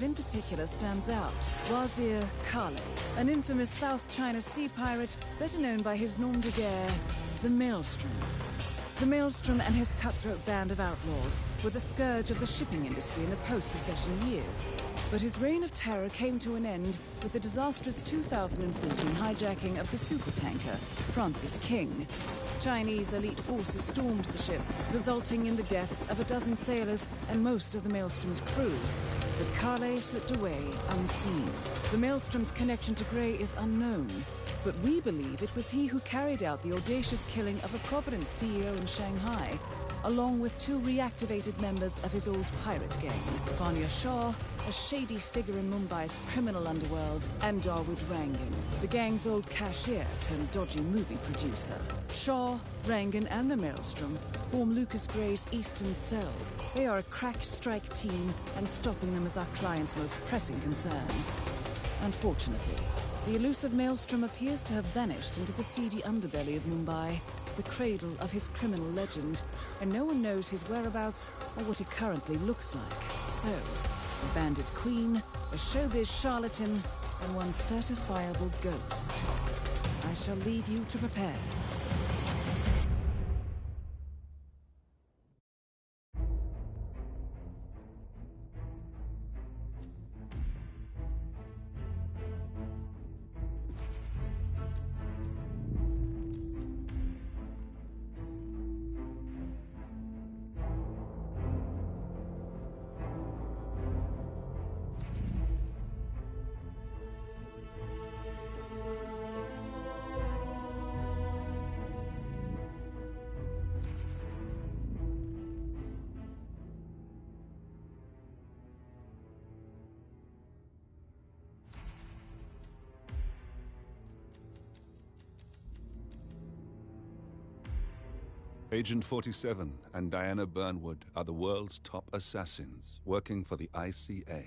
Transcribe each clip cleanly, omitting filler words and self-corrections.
in particular stands out. Wazir Kale, an infamous South China Sea pirate better known by his nom de guerre, the Maelstrom. The Maelstrom and his cutthroat band of outlaws were the scourge of the shipping industry in the post-recession years. But his reign of terror came to an end with the disastrous 2014 hijacking of the supertanker, Francis King. Chinese elite forces stormed the ship, resulting in the deaths of a dozen sailors and most of the Maelstrom's crew. But Kale slipped away unseen. The Maelstrom's connection to Grey is unknown, but we believe it was he who carried out the audacious killing of a Providence CEO in Shanghai, along with 2 reactivated members of his old pirate gang, Vanya Shah, a shady figure in Mumbai's criminal underworld, and Dawood Rangan, the gang's old cashier turned dodgy movie producer. Shah, Rangan, and the Maelstrom form Lucas Gray's Eastern Cell. They are a crack strike team, and stopping them is our client's most pressing concern. Unfortunately, the elusive Maelstrom appears to have vanished into the seedy underbelly of Mumbai, the cradle of his criminal legend, and no one knows his whereabouts or what he currently looks like. So, a bandit queen, a showbiz charlatan, and one certifiable ghost. I shall leave you to prepare. Agent 47 and Diana Burnwood are the world's top assassins working for the ICA.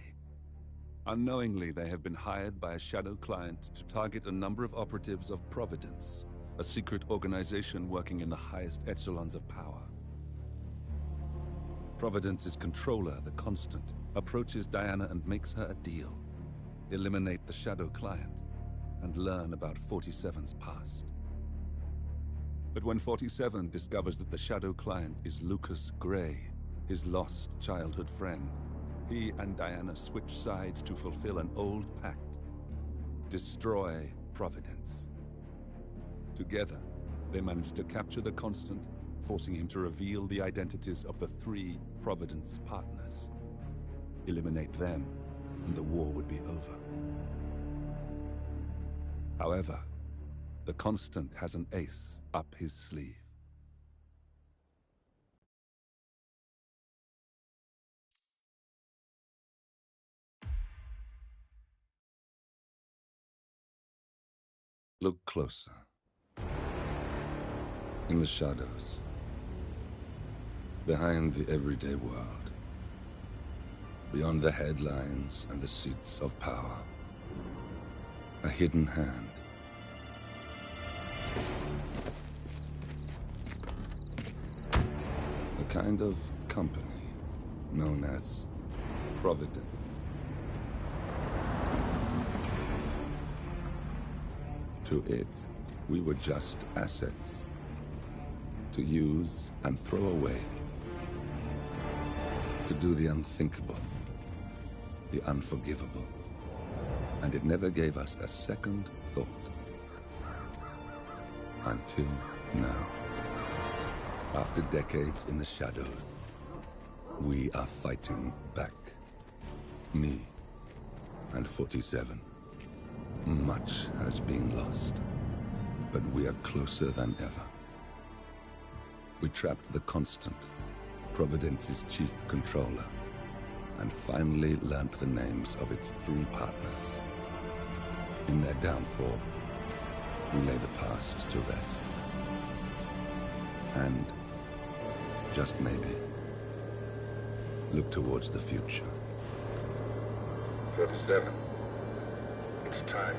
Unknowingly, they have been hired by a shadow client to target a number of operatives of Providence, a secret organization working in the highest echelons of power. Providence's controller, the Constant, approaches Diana and makes her a deal. Eliminate the shadow client and learn about 47's past. But when 47 discovers that the shadow client is Lucas Gray, his lost childhood friend, he and Diana switch sides to fulfill an old pact: destroy Providence. Together, they manage to capture the Constant, forcing him to reveal the identities of the 3 Providence partners. Eliminate them, and the war would be over. However, the Constant has an ace up his sleeve. Look closer. In the shadows, behind the everyday world, beyond the headlines and the seats of power, a hidden hand. A kind of company known as Providence. To it, we were just assets to use and throw away, to do the unthinkable, the unforgivable, and it never gave us a second thought. Until now. After decades in the shadows, we are fighting back. Me and 47. Much has been lost, but we are closer than ever. We trapped the Constant, Providence's chief controller, and finally learnt the names of its 3 partners. In their downfall, we lay the past to rest. And, just maybe, look towards the future. 47. It's time.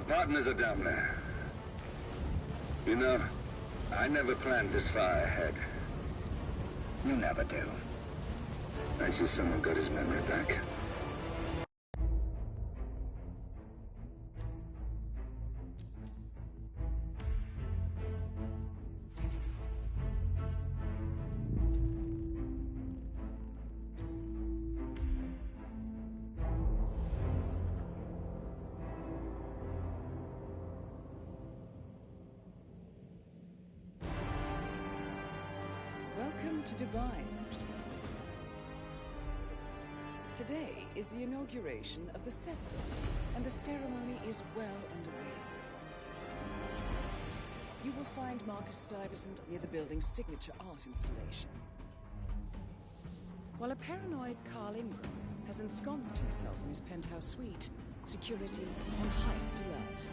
Partners are down there. You know, I never planned this far ahead. You never do. I see someone got his memory back. Welcome to Dubai, 47. Today is the inauguration of the scepter, and the ceremony is well underway. You will find Marcus Stuyvesant near the building's signature art installation. While a paranoid Carl Ingram has ensconced himself in his penthouse suite, security on highest alert.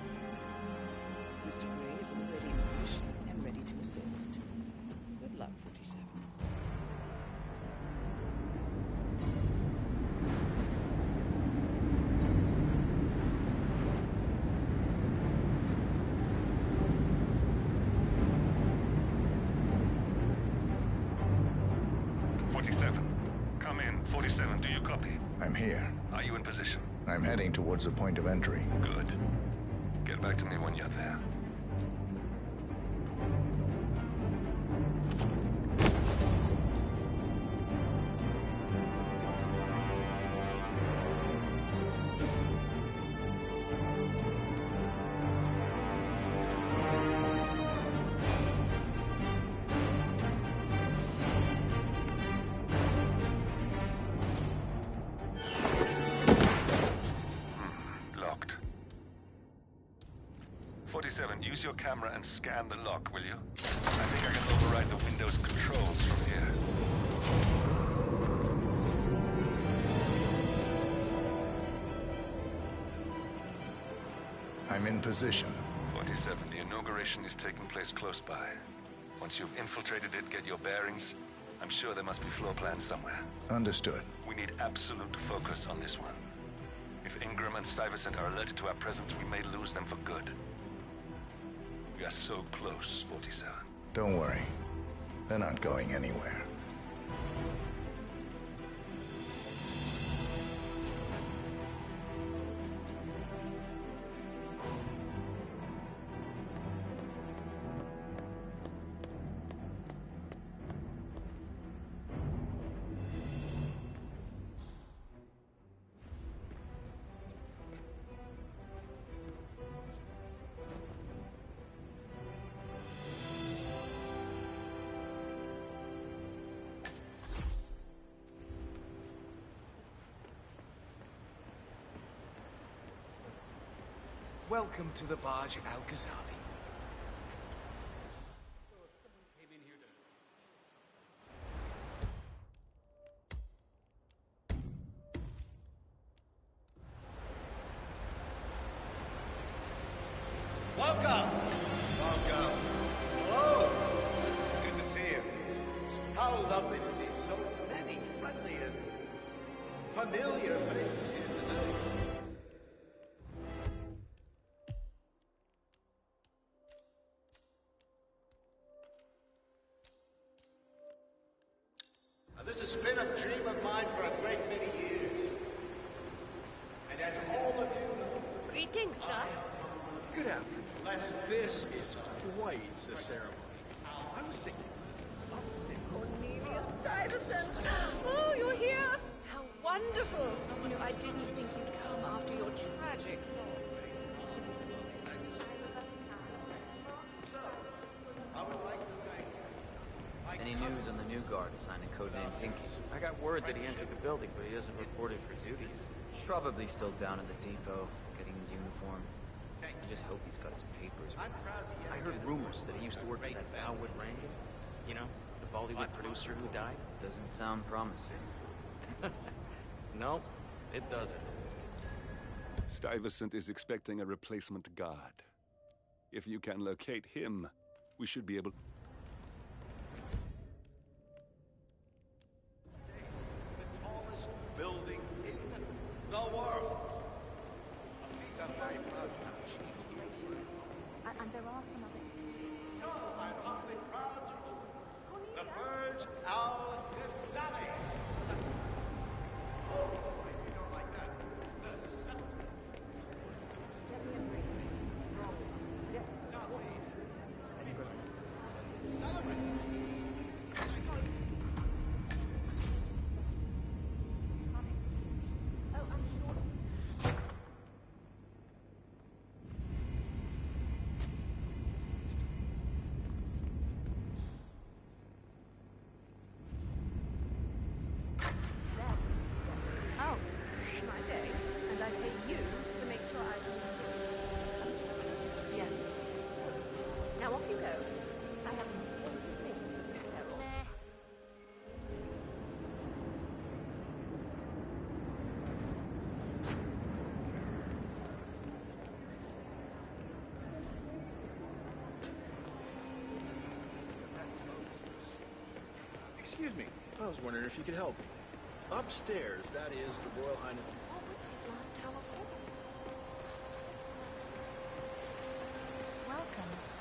Mr. Gray is already in position and ready to assist. Good luck, 47. Come in. 47, do you copy? I'm here. Are you in position? I'm heading towards the point of entry. Good. Get back to me when you're there. Locked. 47, use your camera and scan the lock, will you? I think I can override the Windows controls from here. I'm in position. 47, the inauguration is taking place close by. Once you've infiltrated it, get your bearings. I'm sure there must be floor plans somewhere. Understood. We need absolute focus on this one. If Ingram and Stuyvesant are alerted to our presence, we may lose them for good. We are so close, 47. Don't worry. They're not going anywhere. Welcome to the Barge Al-Ghazali. Welcome! Welcome. Hello! Good to see you. How lovely to see so many friendly and familiar faces here today. Now, this has been a dream of mine for a great many years. And as all of you know, Greetings, sir. Good afternoon. This is quite the ceremony. I was thinking... Cornelia Stuyvesant. Oh, you're here. How wonderful. You know, I didn't think you'd come after your tragic loss. Any news on the new guard assigned codename Pinky? I got word that he entered the building, but he hasn't reported for duty. Probably still down in the depot, getting his uniform. I just hope he's got his papers. I heard rumors that he used to work for that Bowwood Rankin. You know, the Bollywood producer who died. Doesn't sound promising. No, it doesn't. Stuyvesant is expecting a replacement guard. If you can locate him, we should be able... the tallest building in the world. A feat I'm very proud of. So I'm awfully proud to open the Burj Al Ghazali. Oh, if you don't like that, the scepter. Now, please. Celebrate. Oh, my day. And I pay you to make sure I do. Yes. Now off you go. I have one thing to tell. Excuse me. I was wondering if you could help me. Upstairs, that is the Royal Highness. What was his last tower called? Welcomes.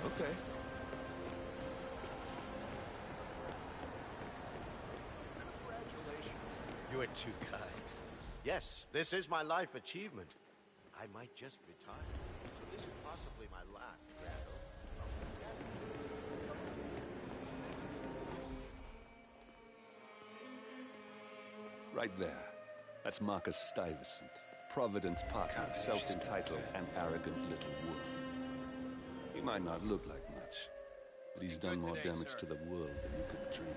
Okay. You are too kind. Yes, this is my life achievement. I might just retire. So this is possibly my last grand Right there. That's Marcus Stuyvesant, Providence partner, self-entitled and arrogant little worm. He might not look like much, but he's done more damage to the world than you could dream.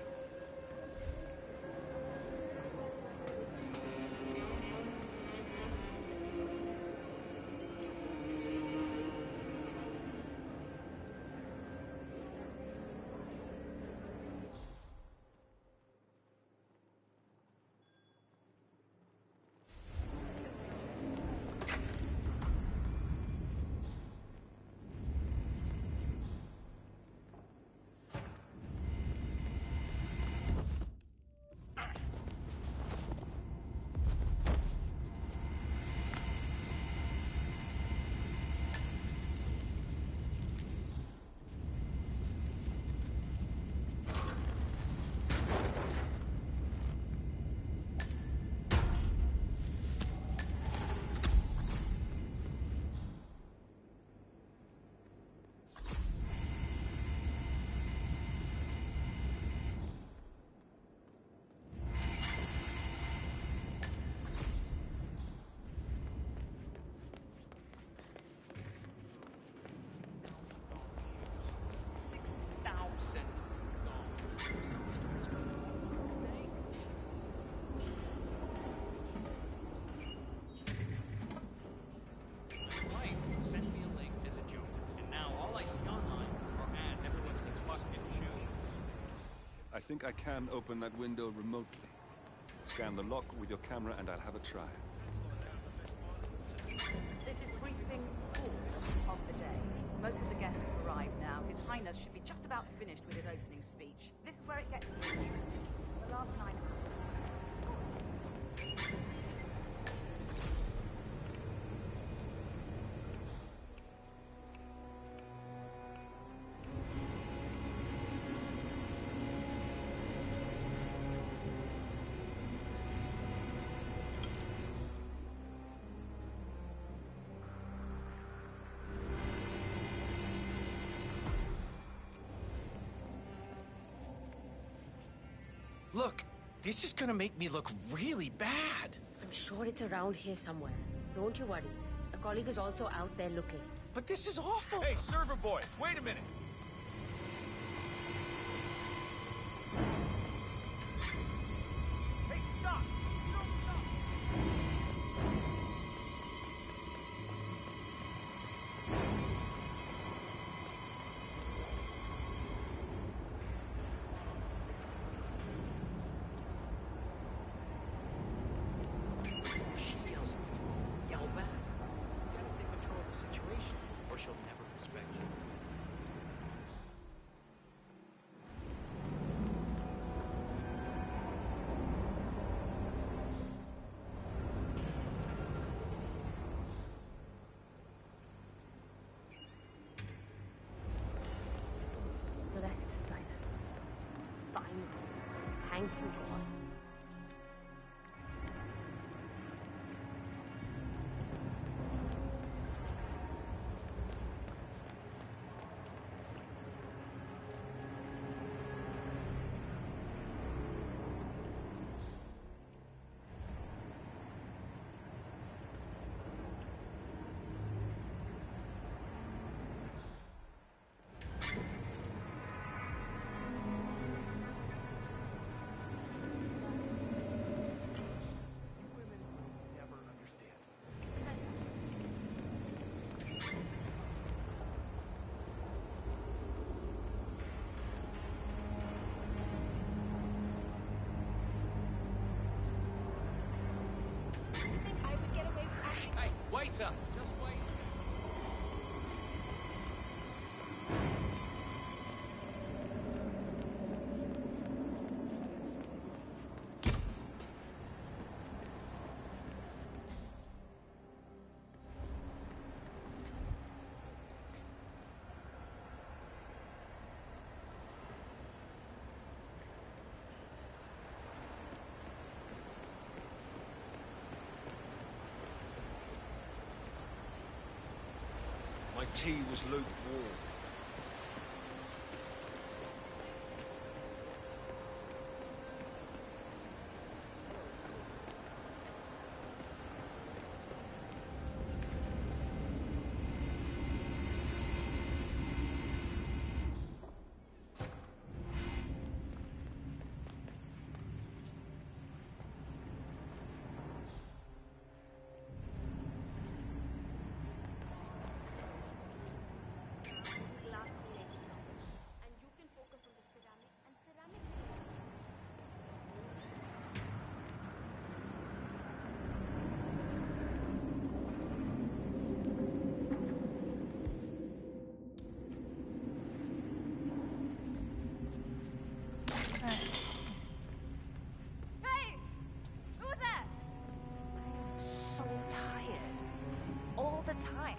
I think I can open that window remotely. Scan the lock with your camera and I'll have a try. This is briefing 4 of the day. Most of the guests have arrived now. His Highness should be just about finished with his opening speech. This is where it gets interesting. The last 9 Look, this is gonna make me look really bad. I'm sure it's around here somewhere. Don't you worry. A colleague is also out there looking. But this is awful. Hey, server boy, wait a minute. can go on. Waiter! Just wait! My tea was lukewarm. Time.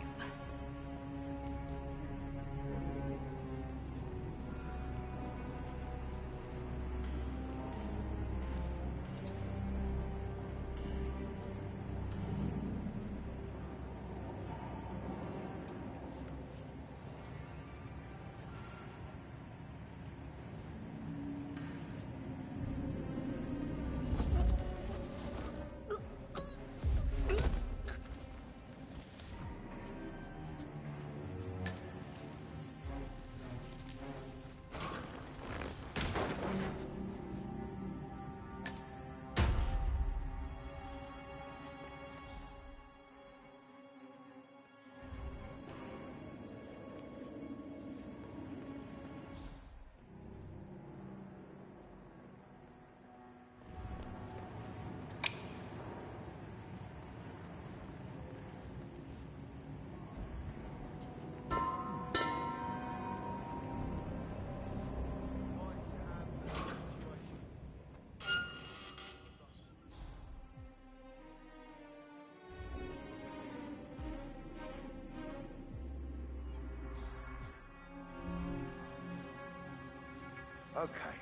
Okay,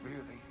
really?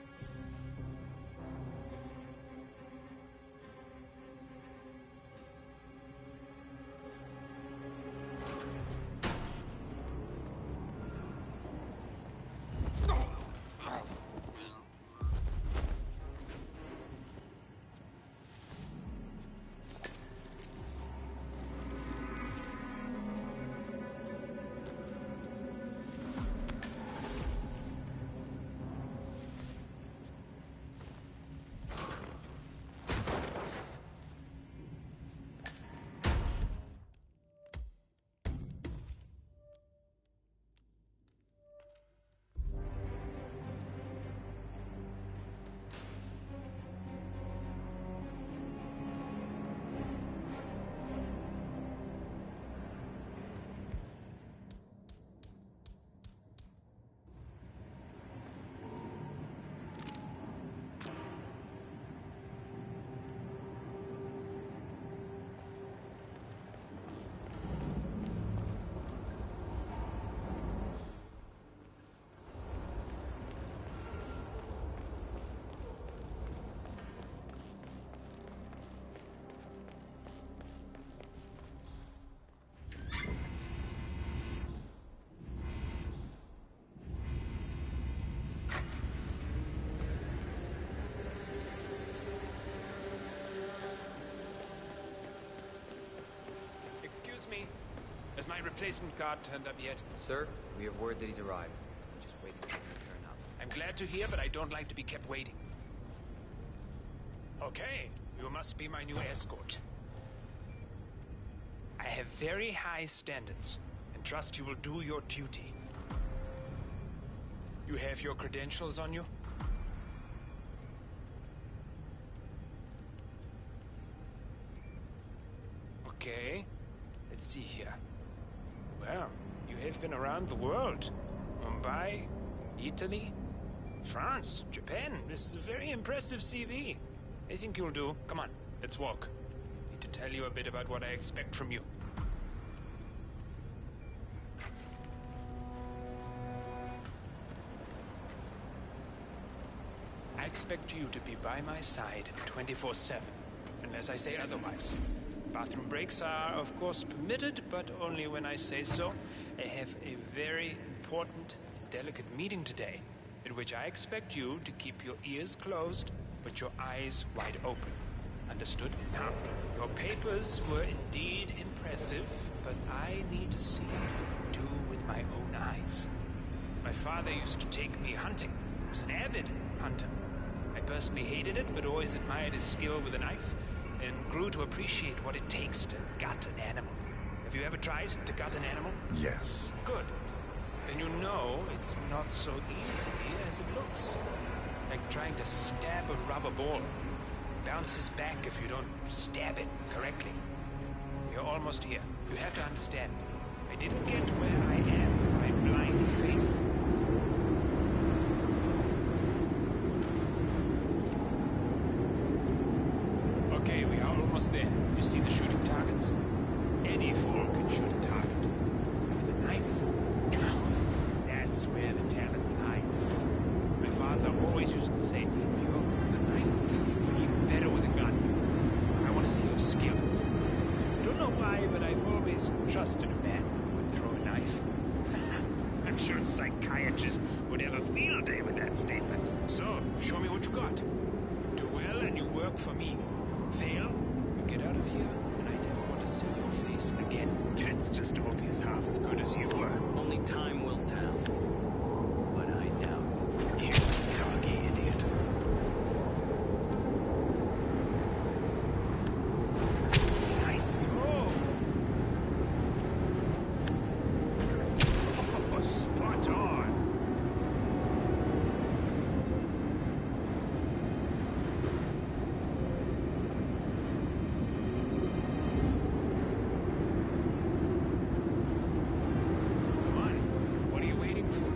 replacement guard turned up yet? Sir, we have word that he's arrived. Just waiting for him to turn up. I'm glad to hear, but I don't like to be kept waiting. Okay, you must be my new escort. I have very high standards, and trust you will do your duty. You have your credentials on you? Okay, let's see here. Well, you have been around the world. Mumbai, Italy, France, Japan. This is a very impressive CV. I think you'll do. Come on, let's walk. Need to tell you a bit about what I expect from you. I expect you to be by my side 24/7, unless I say otherwise. Bathroom breaks are, of course, permitted, but only when I say so. I have a very important and delicate meeting today, in which I expect you to keep your ears closed, but your eyes wide open. Understood? Now, your papers were indeed impressive, but I need to see what you can do with my own eyes. My father used to take me hunting. He was an avid hunter. I personally hated it, but always admired his skill with a knife, and grew to appreciate what it takes to gut an animal. Have you ever tried to gut an animal? Yes. Good. Then you know it's not so easy as it looks. Like trying to stab a rubber ball. Bounces back if you don't stab it correctly. You're almost here. You have to understand. I didn't get where I am by blind faith. Okay, we are almost there. You see the shooting targets? Any fool can shoot a target. With a knife? That's where the talent lies. My father always used to say, if you're good with a knife, you're even better with a gun. I want to see your skills. I don't know why, but I've always trusted a man who would throw a knife. I'm sure a psychiatrist would have a field day with that statement. So, show me what you got. Do well and you work for me. Fail, you get out of here, and I never want to see your face again. Let's just hope he's half as good as you were. Only time will tell. But I doubt it. You cocky idiot. Nice throw. Oh, spot on.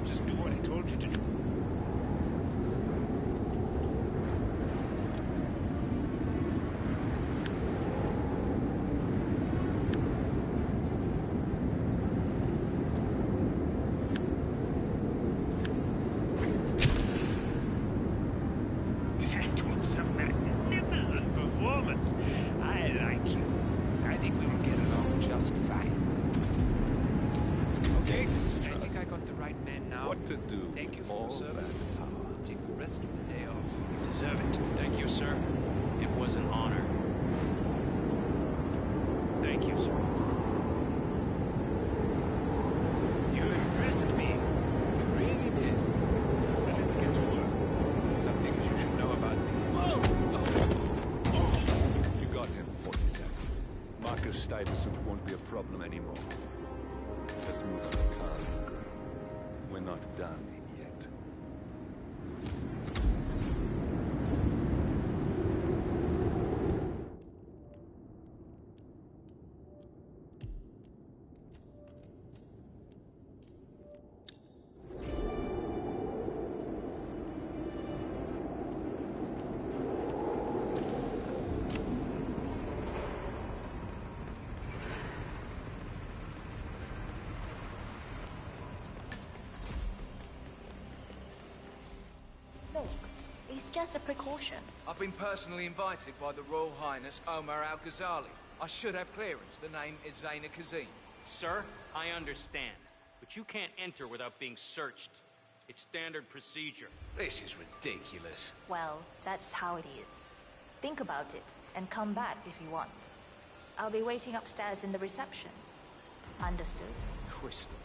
Just do what I told you to do. That was a magnificent performance. I like you. I think we will get along just fine. Okay, I think I got the right man now. What to do? Thank you for all your services. that power? I'll take the rest of the day off. You deserve it. Thank you, sir. It was an honor. Thank you, sir. You impressed me. You really did. But let's get to work. Some things you should know about me. You got him, 47. Marcus Stuyvesant won't be a problem anymore. Let's move on to Carl. We're not done yet. Look, it's just a precaution. I've been personally invited by the Royal Highness Omar Al-Ghazali. I should have clearance. The name is Zaina Kazim. Sir, I understand. But you can't enter without being searched. It's standard procedure. This is ridiculous. Well, that's how it is. Think about it, and come back if you want. I'll be waiting upstairs in the reception. Understood. Crystal.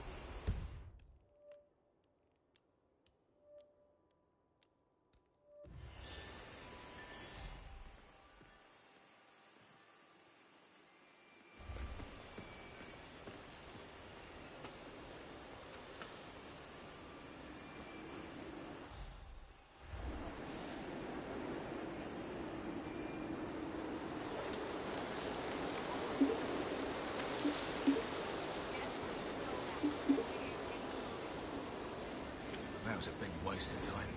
That was a big waste of time.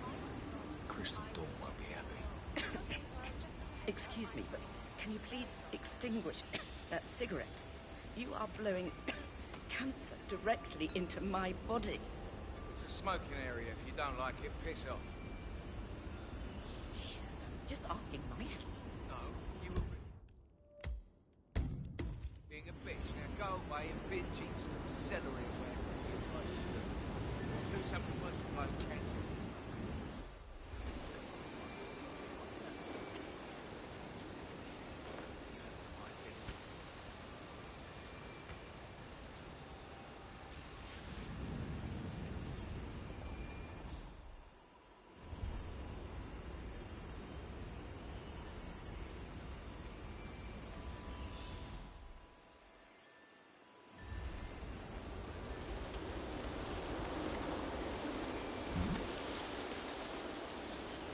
Crystal Dawn won't be happy. Excuse me, but can you please extinguish that cigarette? You are blowing cancer directly into my body. It's a smoking area. If you don't like it, piss off. Jesus, I'm just asking nicely. No, you were being a bitch. Now go away and binge eat some celery or whatever it is like you do. Do something worse than blow cancer.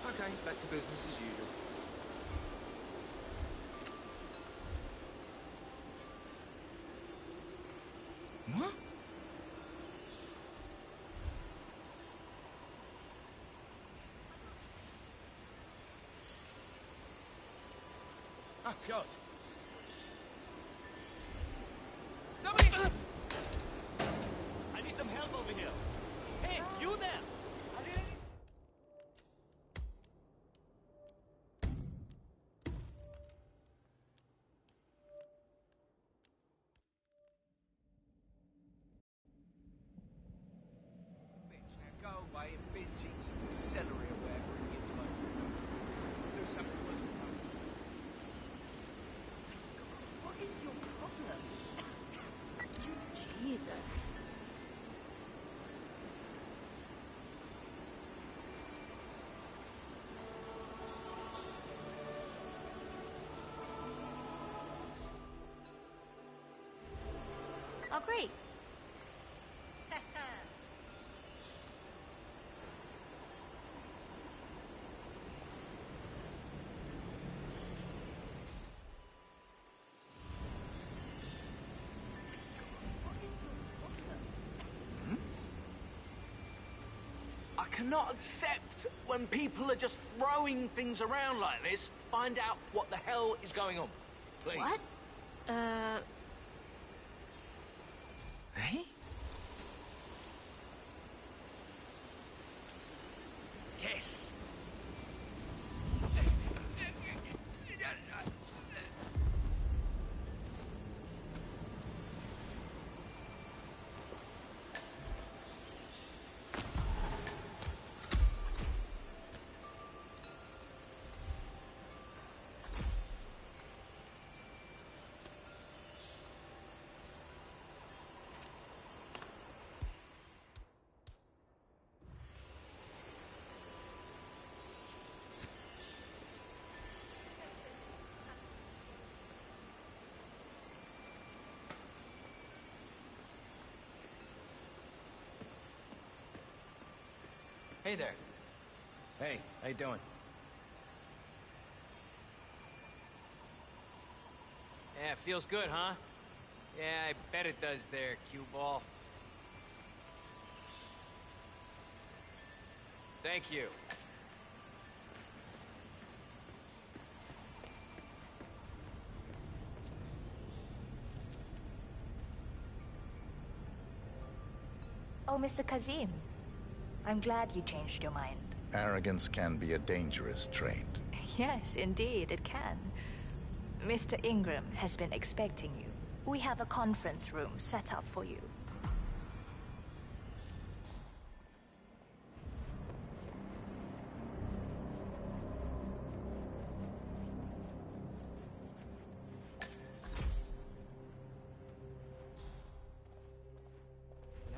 Okay, back to business as usual. What? Oh, God. Somebody! I need some help over here. Hey, you there! Go away and binge eat some celery or whatever it is like you do. Do something worse than that. What is your problem? Jesus. Oh, great. I cannot accept when people are just throwing things around like this. Find out what the hell is going on, please. What? Hey? Yes. Hey there. Hey, how you doing? Yeah, feels good, huh? Yeah, I bet it does there, cue ball. Thank you. Oh, Mr. Kazim. I'm glad you changed your mind. Arrogance can be a dangerous trait. Yes, indeed, it can. Mr. Ingram has been expecting you. We have a conference room set up for you.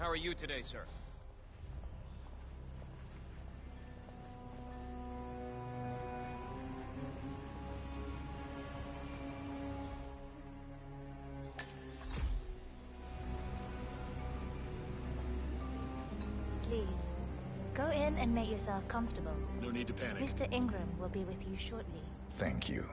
How are you today, sir? Please, go in and make yourself comfortable. No need to panic. Mr. Ingram will be with you shortly. Thank you.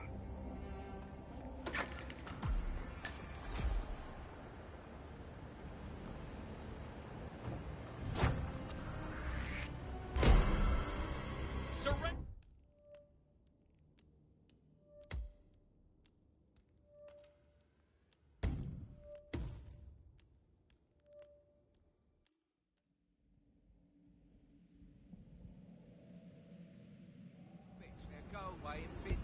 Bitch, now go away and bid.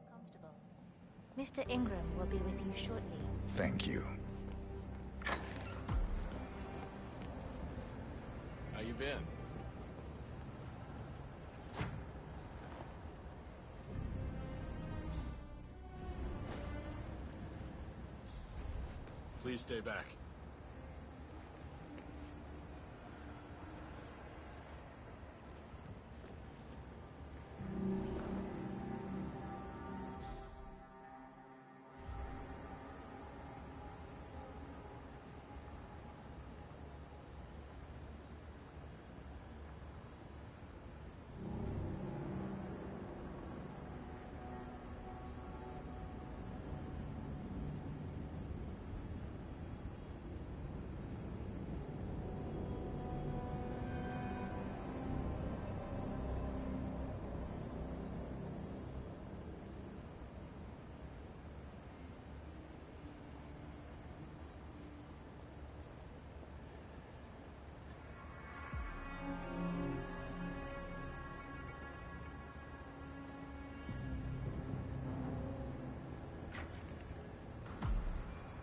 Comfortable. Mr. Ingram will be with you shortly. Thank you. How you been? Please stay back.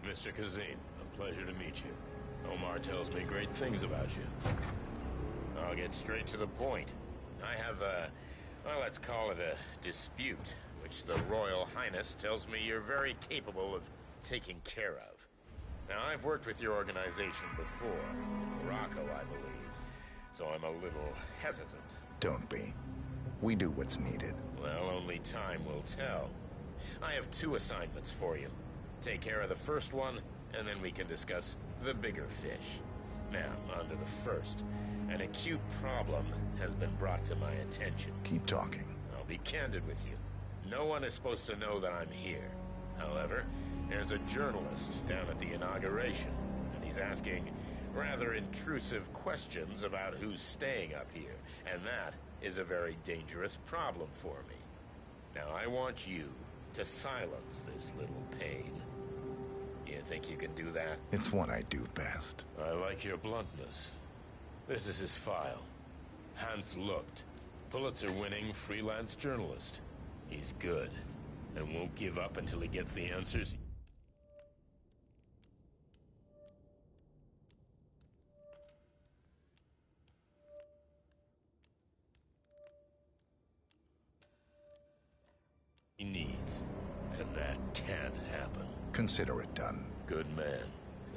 Mr. Kazin, a pleasure to meet you. Omar tells me great things about you. I'll get straight to the point. I have well, let's call it a dispute, which the Royal Highness tells me you're very capable of taking care of. Now, I've worked with your organization before, Morocco, I believe, so I'm a little hesitant. Don't be. We do what's needed. Well, only time will tell. I have 2 assignments for you. Take care of the first one, and then we can discuss the bigger fish. Now, on to the first. An acute problem has been brought to my attention. Keep talking. I'll be candid with you. No one is supposed to know that I'm here. However, there's a journalist down at the inauguration, and he's asking rather intrusive questions about who's staying up here, and that is a very dangerous problem for me. Now, I want you to silence this little pain. You think you can do that? It's what I do best. I like your bluntness. This is his file. Hans Lucht, Pulitzer-winning freelance journalist. He's good, and won't give up until he gets the answers. He needs, and that can't happen. Consider it done. Good man.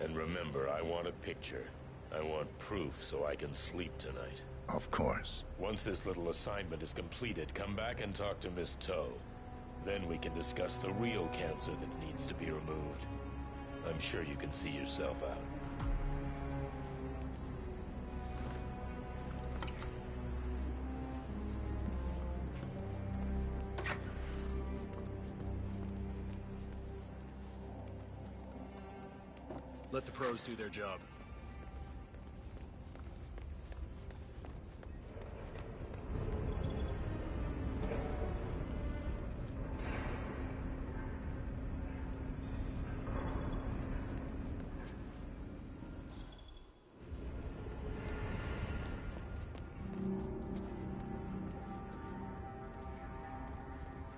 And remember, I want a picture. I want proof so I can sleep tonight. Of course. Once this little assignment is completed, come back and talk to Miss Toe. Then we can discuss the real cancer that needs to be removed. I'm sure you can see yourself out. Let the pros do their job.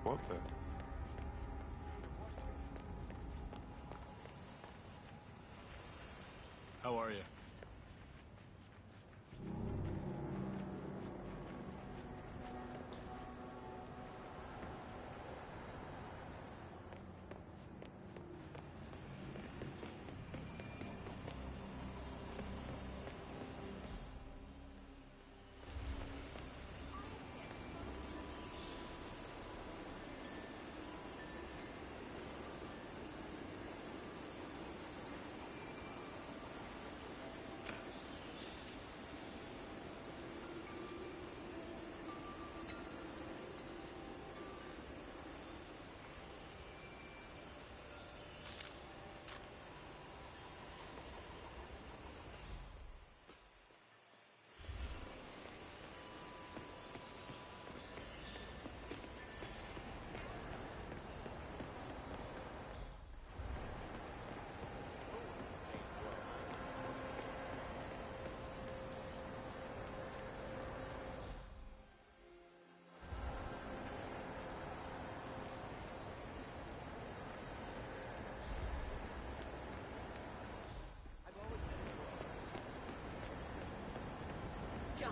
What the? How are you?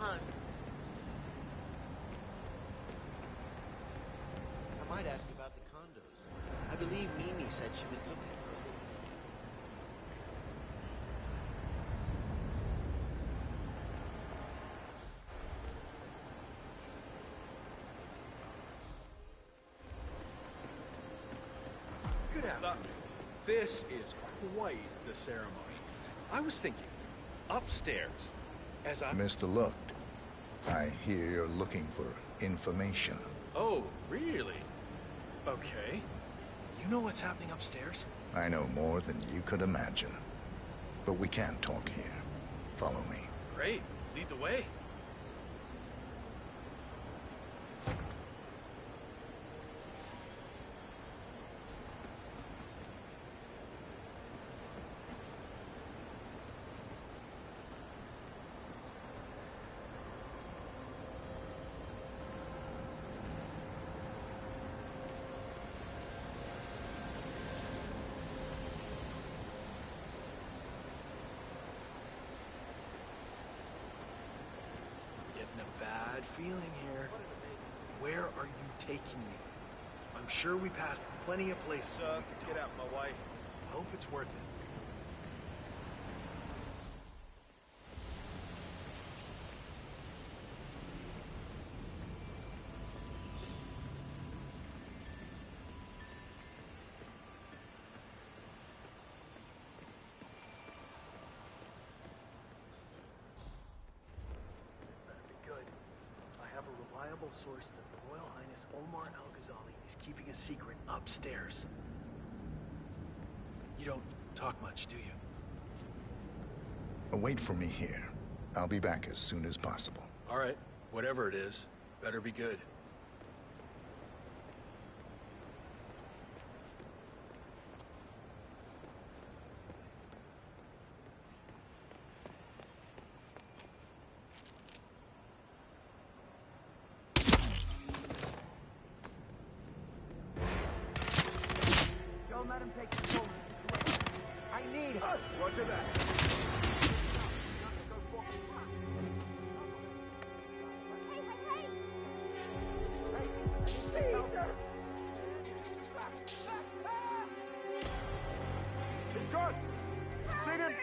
home. I might ask about the condos. I believe Mimi said she was looking for a little. Good afternoon. This is quite the ceremony. I was thinking, upstairs, as I... Mr. Looked, I hear you're looking for information. Oh, really? Okay. You know what's happening upstairs? I know more than you could imagine. But we can't talk here. Follow me. Great. Lead the way. Bad feeling here. Where are you taking me? I'm sure we passed plenty of places. Get out my way. I hope it's worth it. Source that the Royal Highness Omar Al-Ghazali is keeping a secret upstairs. You don't talk much, do you? Wait for me here. I'll be back as soon as possible. All right, whatever it is, better be good. Let him take control of the situation. I need us. Roger that. He's gone. Seen him.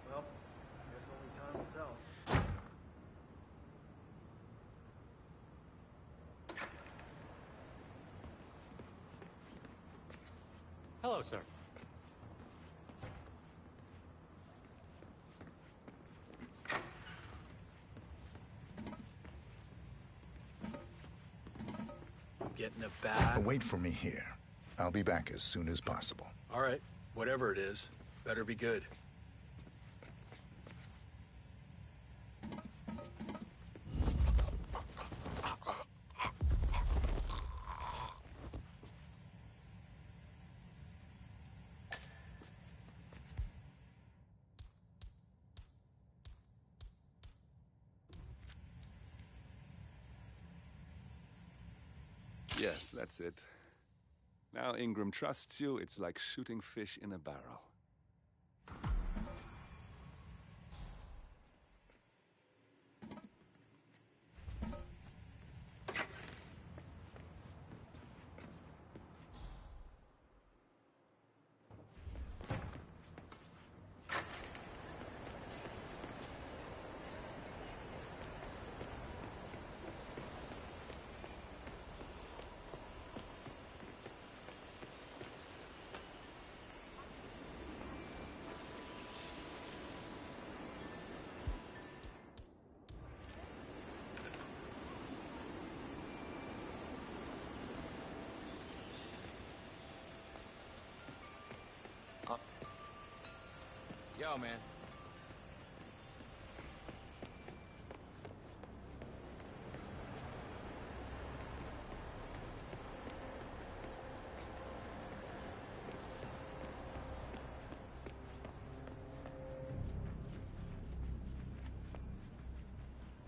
Well, I guess only time will tell. Hello, sir. Getting a bad... Wait for me here. I'll be back as soon as possible. All right, whatever it is, better be good. Yes, that's it. Now Ingram trusts you, it's like shooting fish in a barrel. go, man.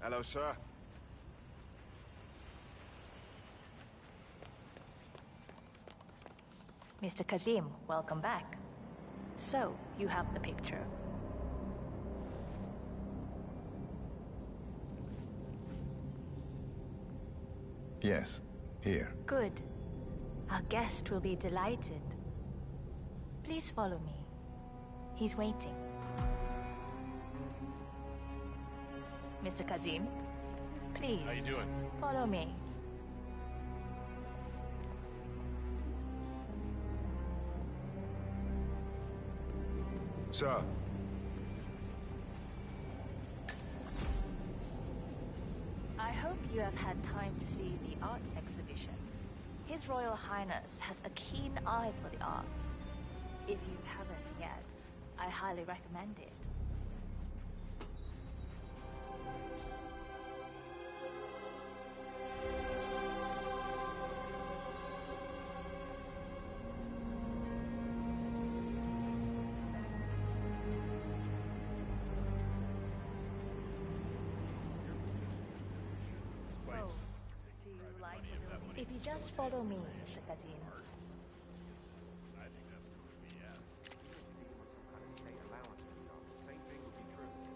Hello, sir. Mr. Kazim, welcome back. So, you have the picture. Yes, here. Good. Our guest will be delighted. Please follow me. He's waiting. Mr. Kazim, please. How you doing? Follow me. Sir. I hope you have had time to see the art exhibition. His Royal Highness has a keen eye for the arts. If you haven't yet, I highly recommend it. If you just follow me, Mr. Kazim.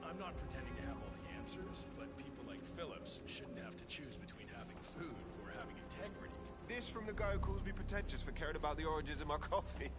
I'm not pretending to have all the answers, but people like Phillips shouldn't have to choose between having food or having integrity. This from the guy who calls me pretentious for caring about the origins of my coffee.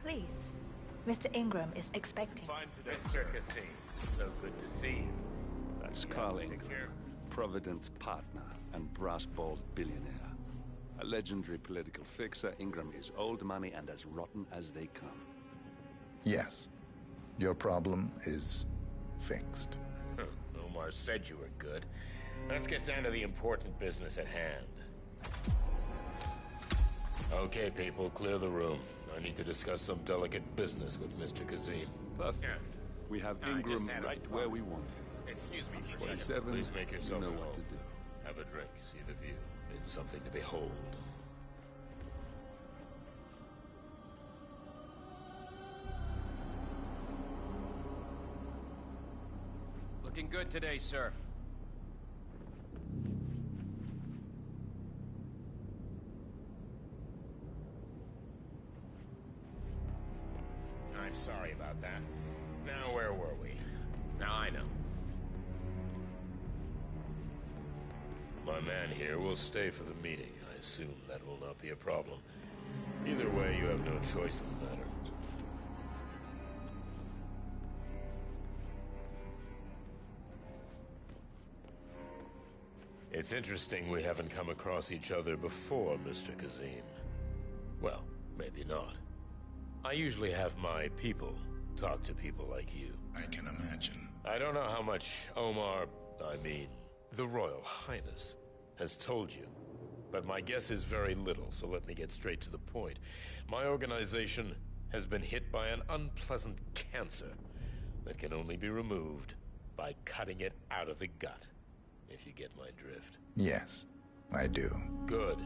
Please. Mr. Ingram is expecting. Fine today, Mr. Kazim. So good to see you. That's Carl Ingram, Providence partner and brass-balled billionaire. A legendary political fixer, Ingram is old money and as rotten as they come. Yes. Your problem is fixed. Omar said you were good. Let's get down to the important business at hand. Okay, people, clear the room. I need to discuss some delicate business with Mr. Kazim. Perfect. We have Ingram right where we want him. Excuse me for 47, Please make yourself you know at what home. to do. Have a drink, see the view. It's something to behold. Looking good today, sir. I'm sorry about that. Now, where were we? Now I know. My man here will stay for the meeting. I assume that will not be a problem. Either way, you have no choice in the matter. It's interesting we haven't come across each other before, Mr. Kazim. Well, maybe not. I usually have my people talk to people like you. I can imagine. I don't know how much Omar, the Royal Highness, has told you. But my guess is very little, so let me get straight to the point. My organization has been hit by an unpleasant cancer that can only be removed by cutting it out of the gut, if you get my drift. Yes, I do. Good.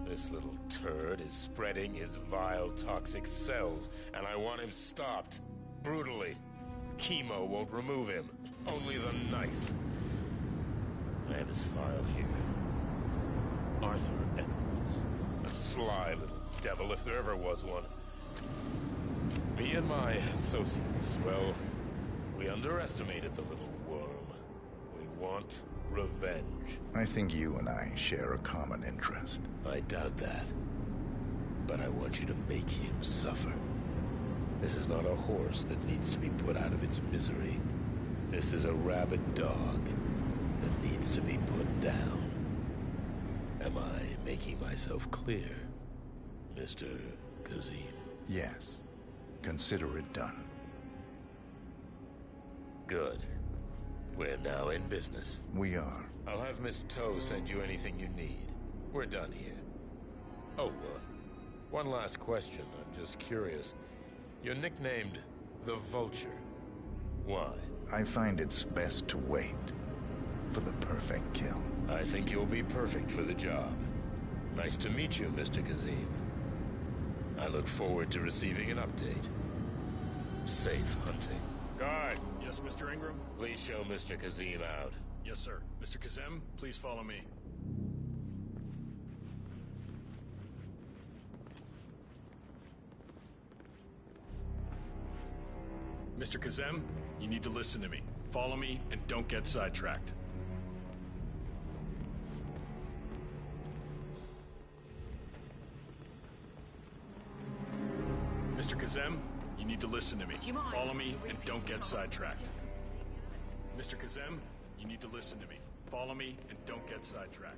This little turd is spreading his vile, toxic cells, and I want him stopped. Brutally. Chemo won't remove him. Only the knife. I have his file here. Arthur Edwards. A sly little devil, if there ever was one. Me and my associates, well, we underestimated the little worm. We want revenge. I think you and I share a common interest. I doubt that. But I want you to make him suffer. This is not a horse that needs to be put out of its misery. This is a rabid dog that needs to be put down. Am I making myself clear, Mr. Kazim? Yes. Consider it done. Good. We're now in business. We are. I'll have Miss Toe send you anything you need. We're done here. Oh, one last question. I'm just curious. You're nicknamed the Vulture. Why? I find it's best to wait for the perfect kill. I think you'll be perfect for the job. Nice to meet you, Mr. Kazim. I look forward to receiving an update. Safe hunting. Guard! Yes, Mr. Ingram? Please show Mr. Kazim out. Yes, sir. Mr. Kazim, please follow me. Mr. Kazim, you need to listen to me. Follow me and don't get sidetracked. Mr. Kazim, you need to listen to me. Follow me and don't get sidetracked. Mr. Kazim, you need to listen to me. Follow me and don't get sidetracked.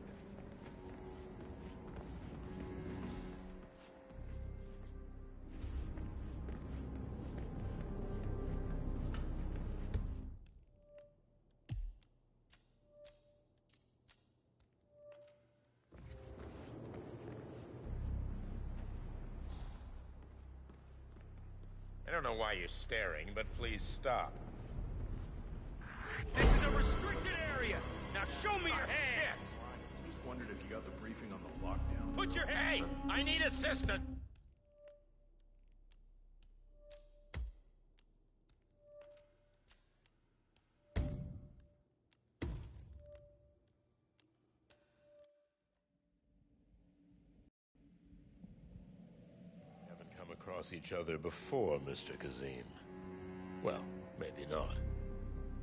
I don't know why you're staring, but please stop. This is a restricted area! Now show me your hand! Just wondered if you got the briefing on the lockdown. Put your hand! Hey! I need assistance! Haven't come across each other before, Mr. Kazim. Well, maybe not.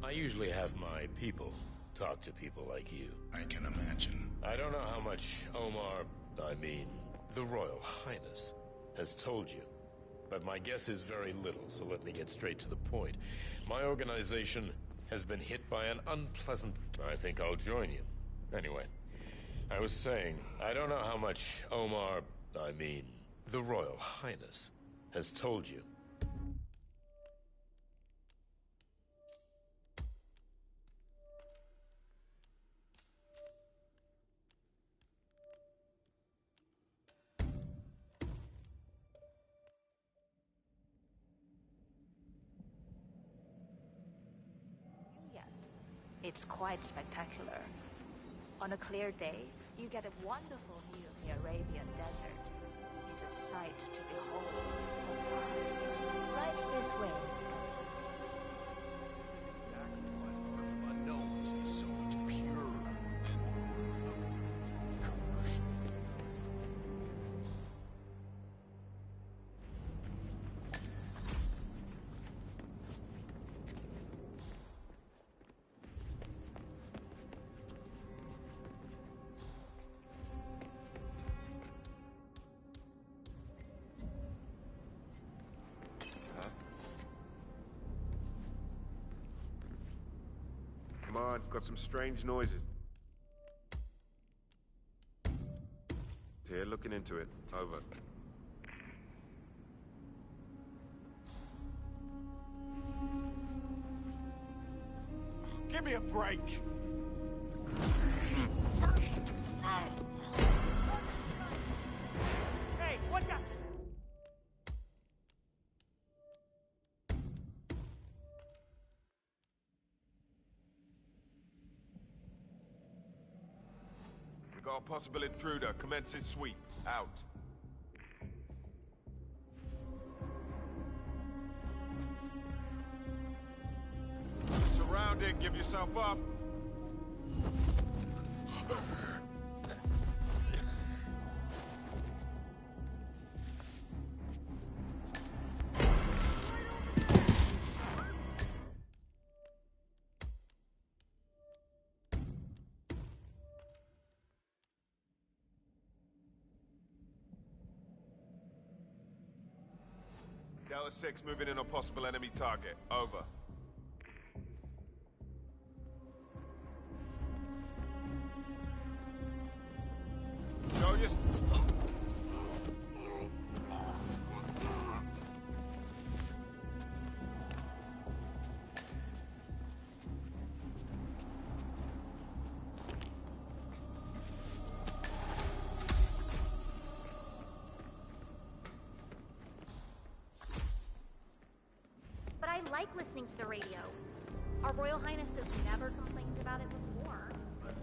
I usually have my people talk to people like you. I can imagine. I don't know how much the Royal Highness, has told you. But my guess is very little, so let me get straight to the point. My organization has been hit by an unpleasant... I think I'll join you. Anyway, I was saying, I don't know how much the Royal Highness, has told you. It's quite spectacular. On a clear day, you get a wonderful view of the Arabian desert. It's a sight to behold. The vastness. Right this way. Unknowns is so much purer than the work of commercials. Come on, got some strange noises. Here, looking into it. Over. Give me a break! Hey, what the... We got a possible intruder. Commencing sweep. Out. Surrounded. Give yourself up. Delta 6 moving in on possible enemy target. Over. Show your... But I like listening to the radio. Our Royal Highness has never complained about it before. Royal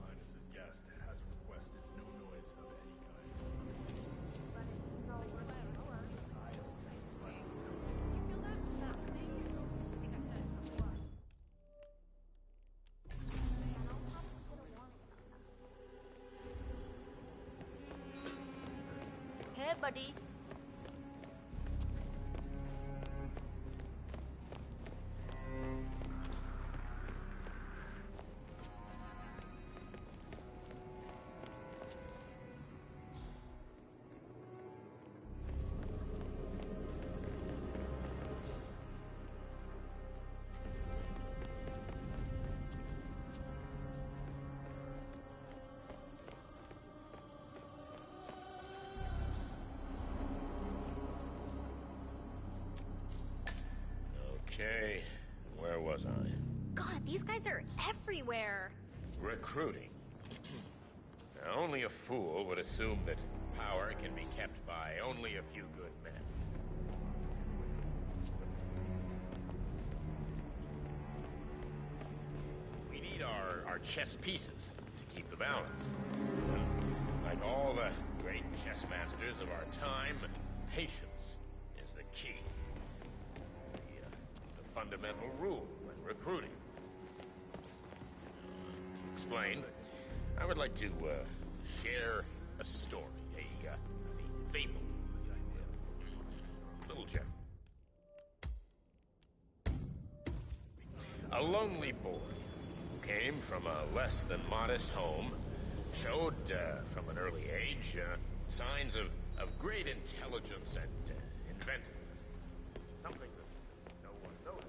Highness's guest has requested no noise of any kind. Hey, buddy. Okay, where was I? God, these guys are everywhere. Recruiting. Now, only a fool would assume that power can be kept by only a few good men. We need our chess pieces to keep the balance. Like all the great chess masters of our time, patience is the key. The fundamental rule when recruiting. To explain, I would like to share a story, a fable. Little Jeff. A lonely boy who came from a less than modest home showed from an early age signs of great intelligence and inventiveness. Something that no one noticed.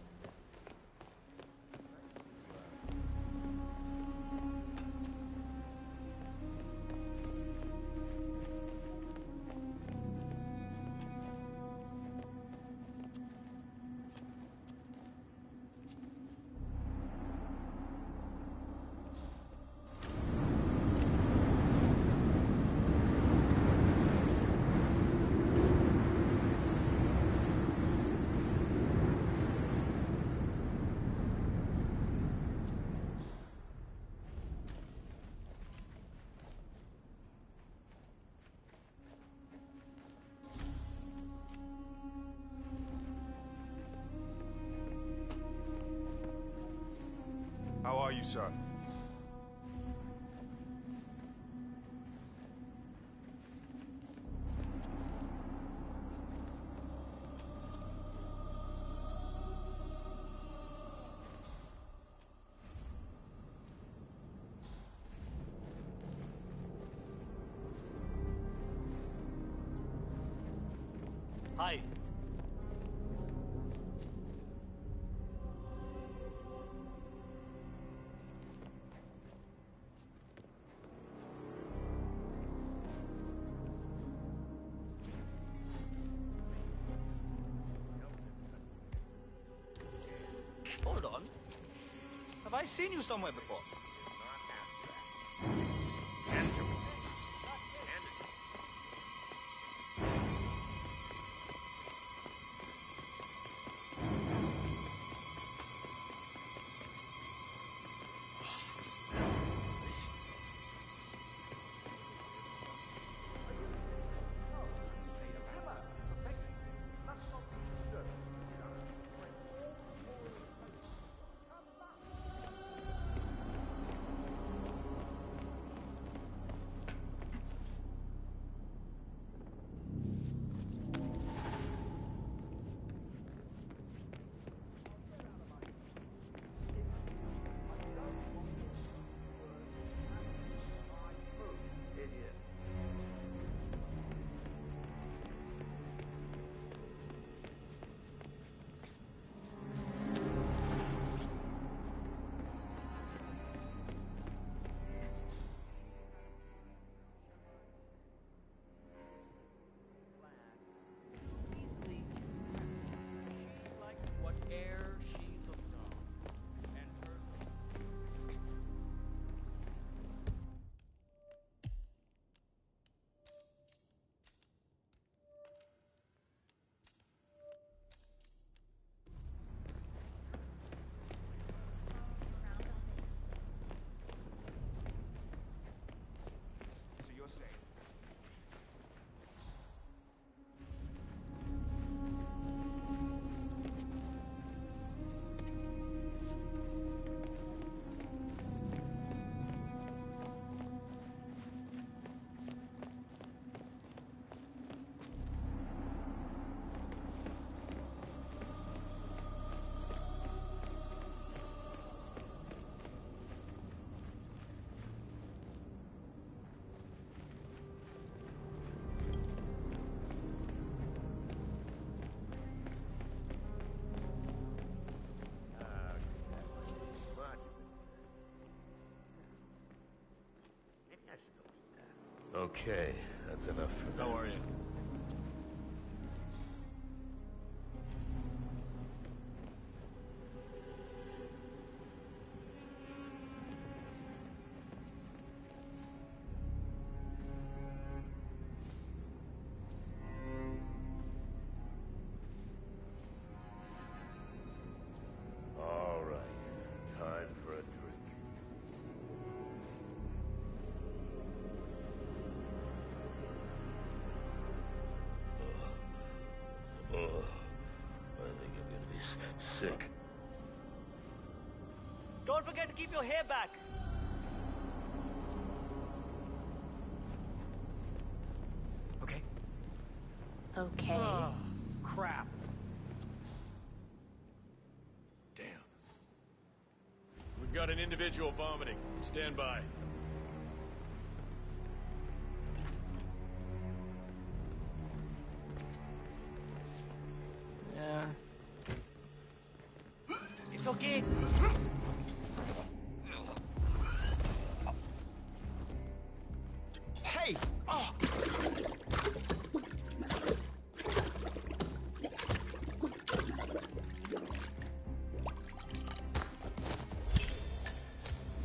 How are you, sir? Hi. Hold on. Have I seen you somewhere before? Tangible. Okay, that's enough for How are you? All right, time for a drink. Ugh. I think I'm gonna be sick. Don't forget to keep your hair back. Okay. Okay. Oh, crap. Damn. We've got an individual vomiting. Stand by. Yeah. It's okay. Hey! Oh!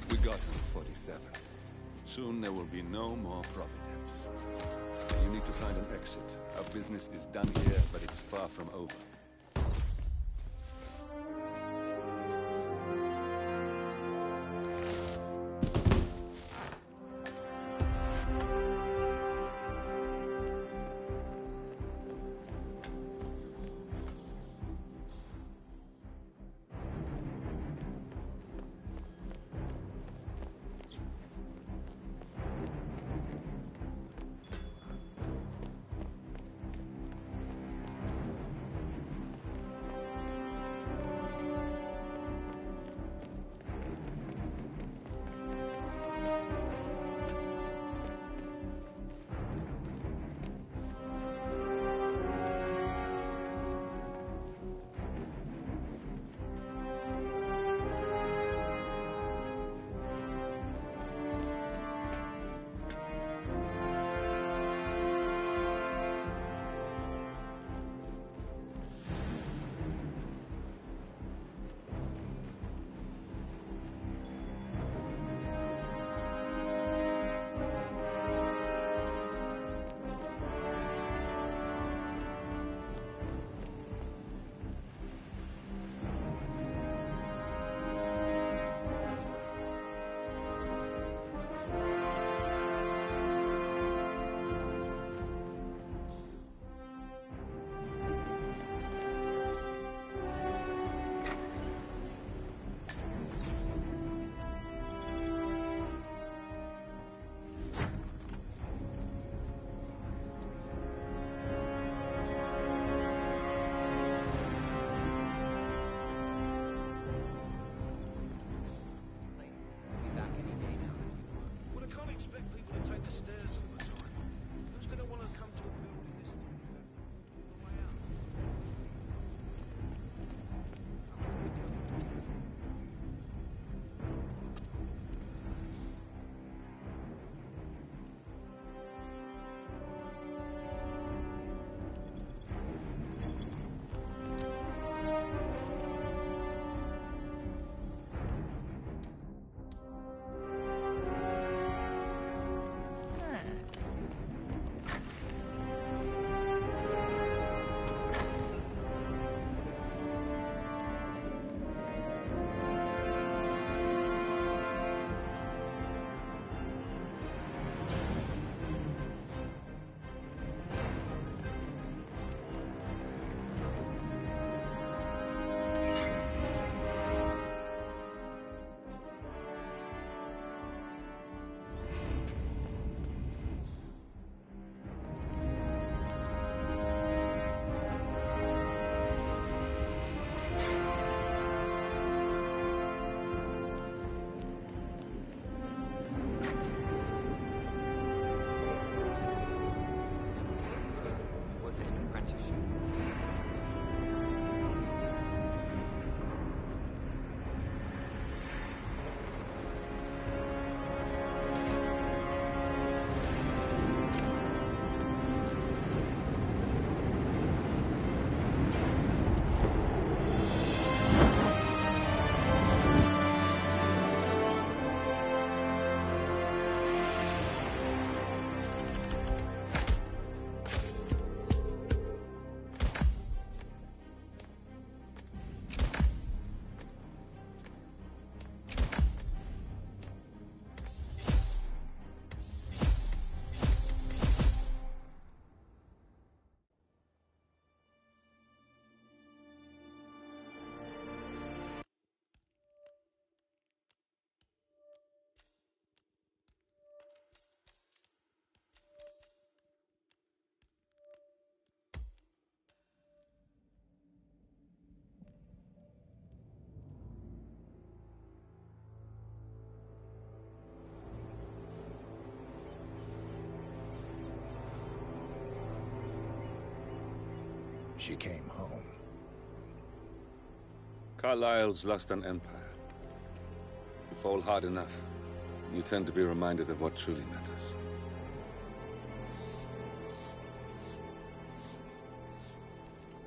We got him, 47. Soon there will be no more Providence. You need to find an exit. Our business is done here, but it's far from over. she came home. Carlyle's lost an empire. You fall hard enough, you tend to be reminded of what truly matters.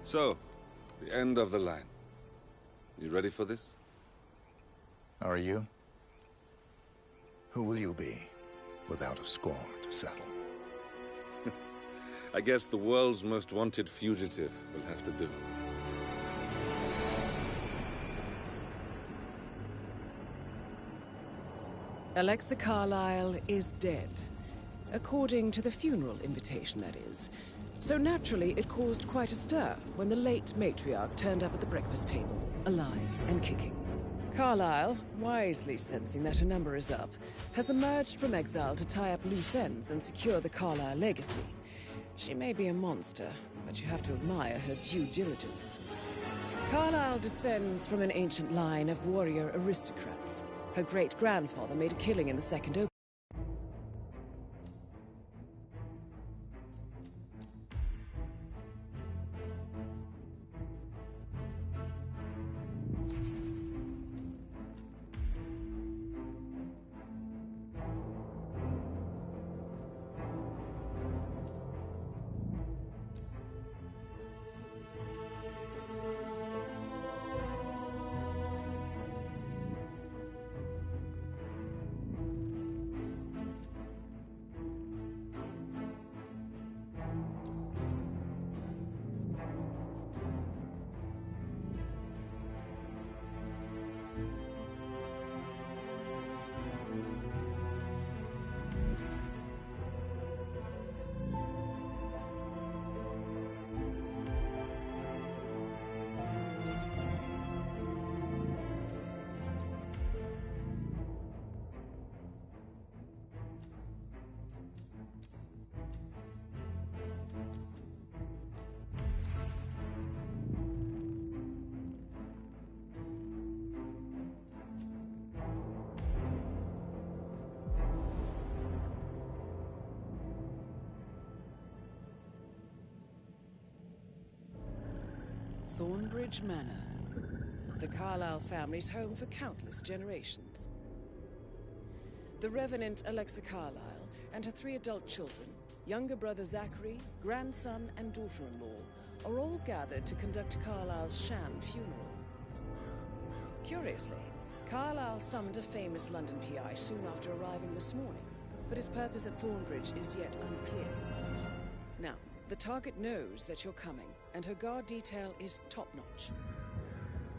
So, the end of the line. You ready for this? Are you? Who will you be, without a score to settle? I guess the world's most wanted fugitive will have to do. Alexa Carlyle is dead. According to the funeral invitation, that is. So naturally, it caused quite a stir when the late matriarch turned up at the breakfast table, alive and kicking. Carlyle, wisely sensing that her number is up, has emerged from exile to tie up loose ends and secure the Carlyle legacy. She may be a monster, but you have to admire her due diligence. Carlyle descends from an ancient line of warrior aristocrats. Her great-grandfather made a killing in the Second Open. Thornbridge Manor, the Carlyle family's home for countless generations. The Revenant Alexa Carlyle and her 3 adult children, younger brother Zachary, grandson and daughter-in-law, are all gathered to conduct Carlyle's sham funeral. Curiously, Carlyle summoned a famous London PI soon after arriving this morning, but his purpose at Thornbridge is yet unclear. Now, the target knows that you're coming, and her guard detail is top-notch.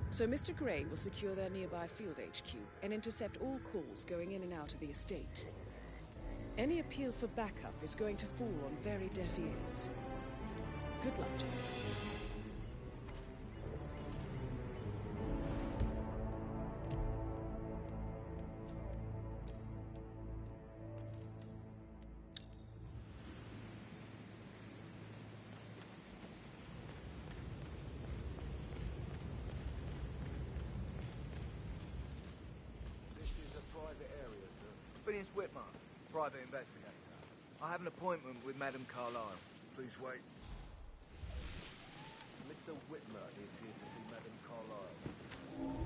So Mr. Gray will secure their nearby field HQ and intercept all calls going in and out of the estate. Any appeal for backup is going to fall on very deaf ears. Good luck, gentlemen. Phineas Whitmer, private investigator. I have an appointment with Madame Carlyle. Please wait. Mr. Whitmer is here to see Madame Carlyle.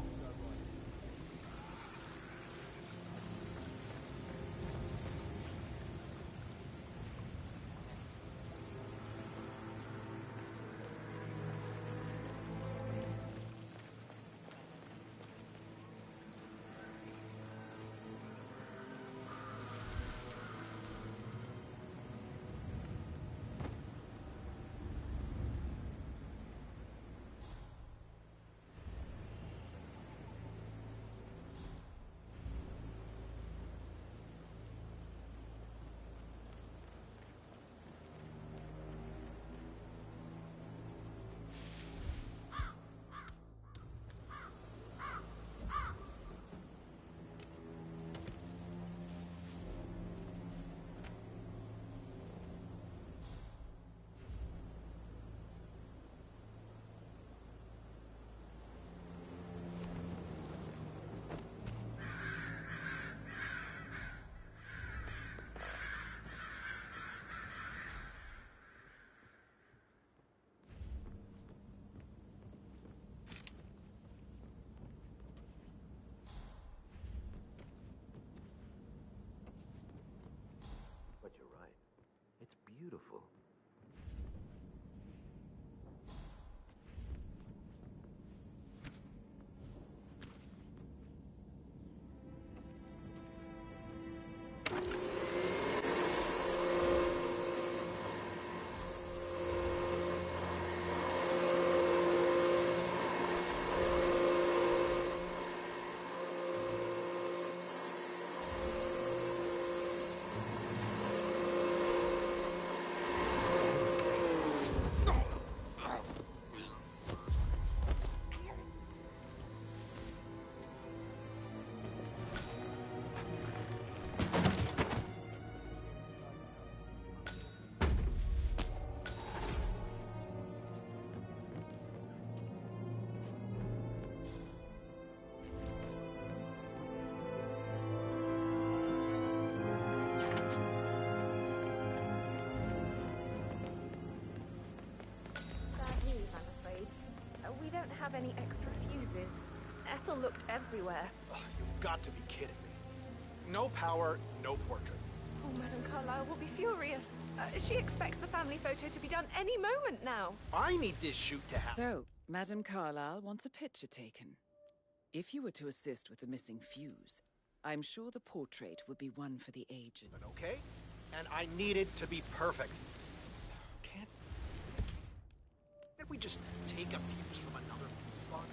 pencil looked everywhere. You've got to be kidding me. No power, no portrait. Oh, Madame Carlyle will be furious. She expects the family photo to be done any moment now. I need this shoot to happen. So, Madame Carlyle wants a picture taken. If you were to assist with the missing fuse, I'm sure the portrait would be one for the aged. Okay? And I need it to be perfect. Can't we just take a fuse from another fuse box?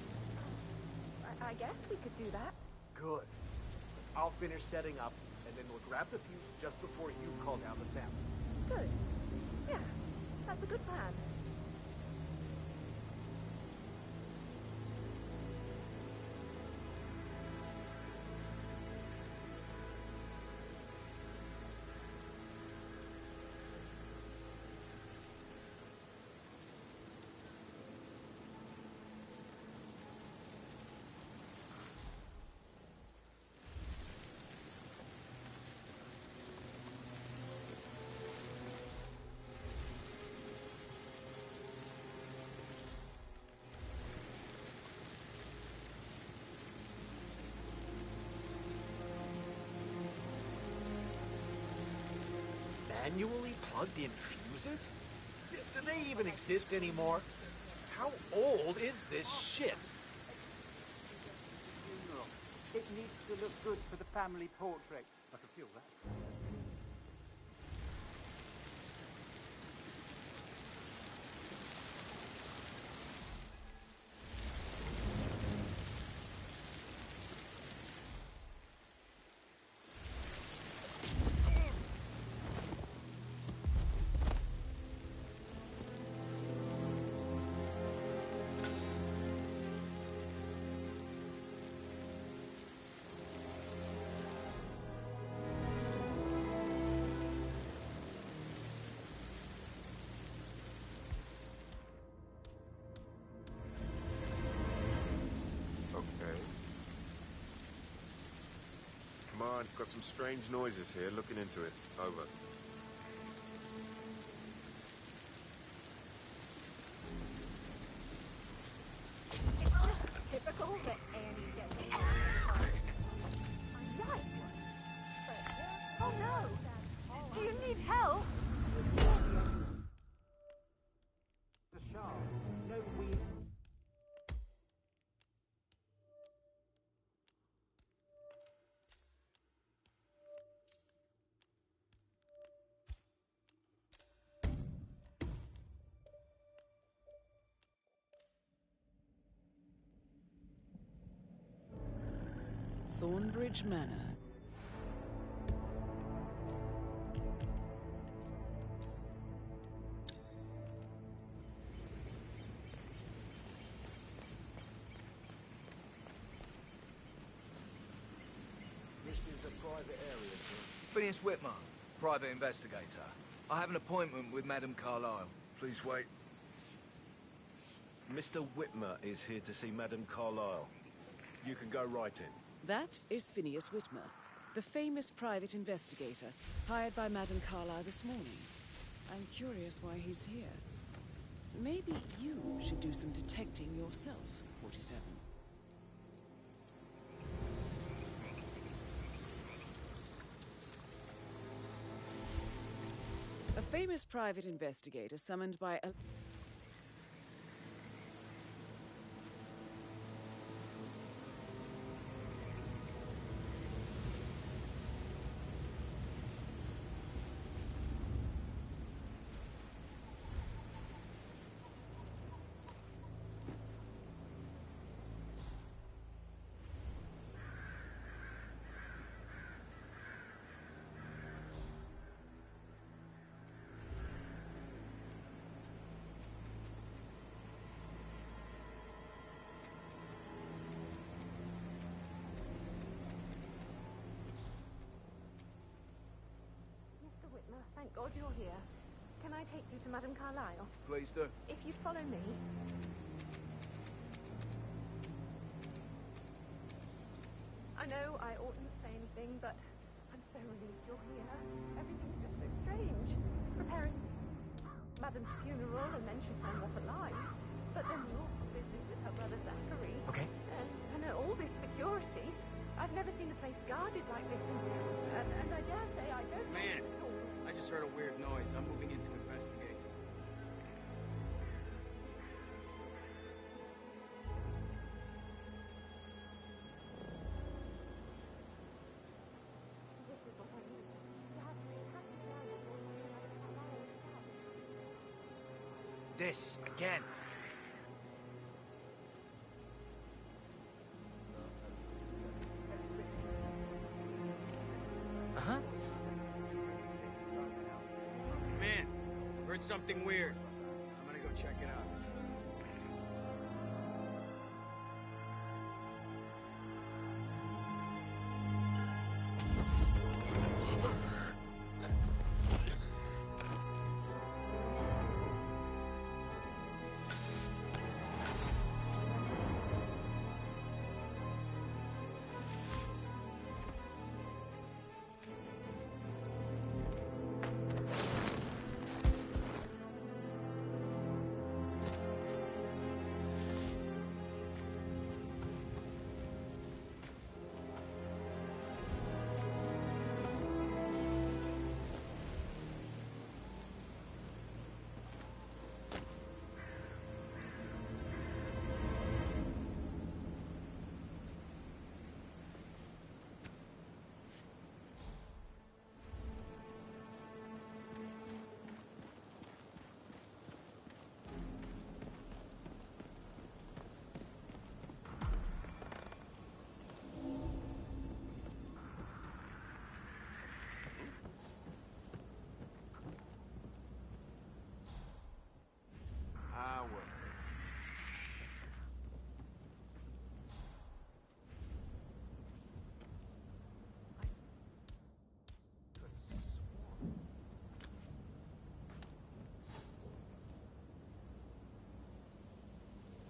I guess we could do that. Good. I'll finish setting up, and then we'll grab the fuse just before you call down the family. Good. Yeah, that's a good plan. Manually plugged in fuses? Do they even exist anymore? How old is this shit? It needs to look good for the family portrait. I can feel that. Come on, got some strange noises here. Looking into it. Over. It's just typical that Annie gets it. Yikes! Oh no! Do you need help? The shard. No weird. Thornbridge Manor. This is a private area, sir. Phineas Whitmer, private investigator. I have an appointment with Madame Carlyle. Please wait. Mr. Whitmer is here to see Madame Carlyle. You can go right in. That is Phineas Whitmer, the famous private investigator hired by Madame Carlyle this morning. I'm curious why he's here. Maybe you should do some detecting yourself, 47. A famous private investigator summoned by a... Mr. Whitmer, thank God you're here. Can I take you to Madame Carlyle? Please do. If you'd follow me. I know I oughtn't say anything, but I'm so relieved you're here. Everything's just so strange. Preparing Madame's funeral, and then she turns up alive. But then the awful business with her brother Zachary. Okay. And all this never seen the place guarded like this, and I dare say I don't know Man, at all. I just heard a weird noise. I'm moving in to investigate. This is what I need. To have tracking down the voice of Madame Carlyle herself. This, again. Uh-huh. Man, heard something weird. I'm gonna go check it out.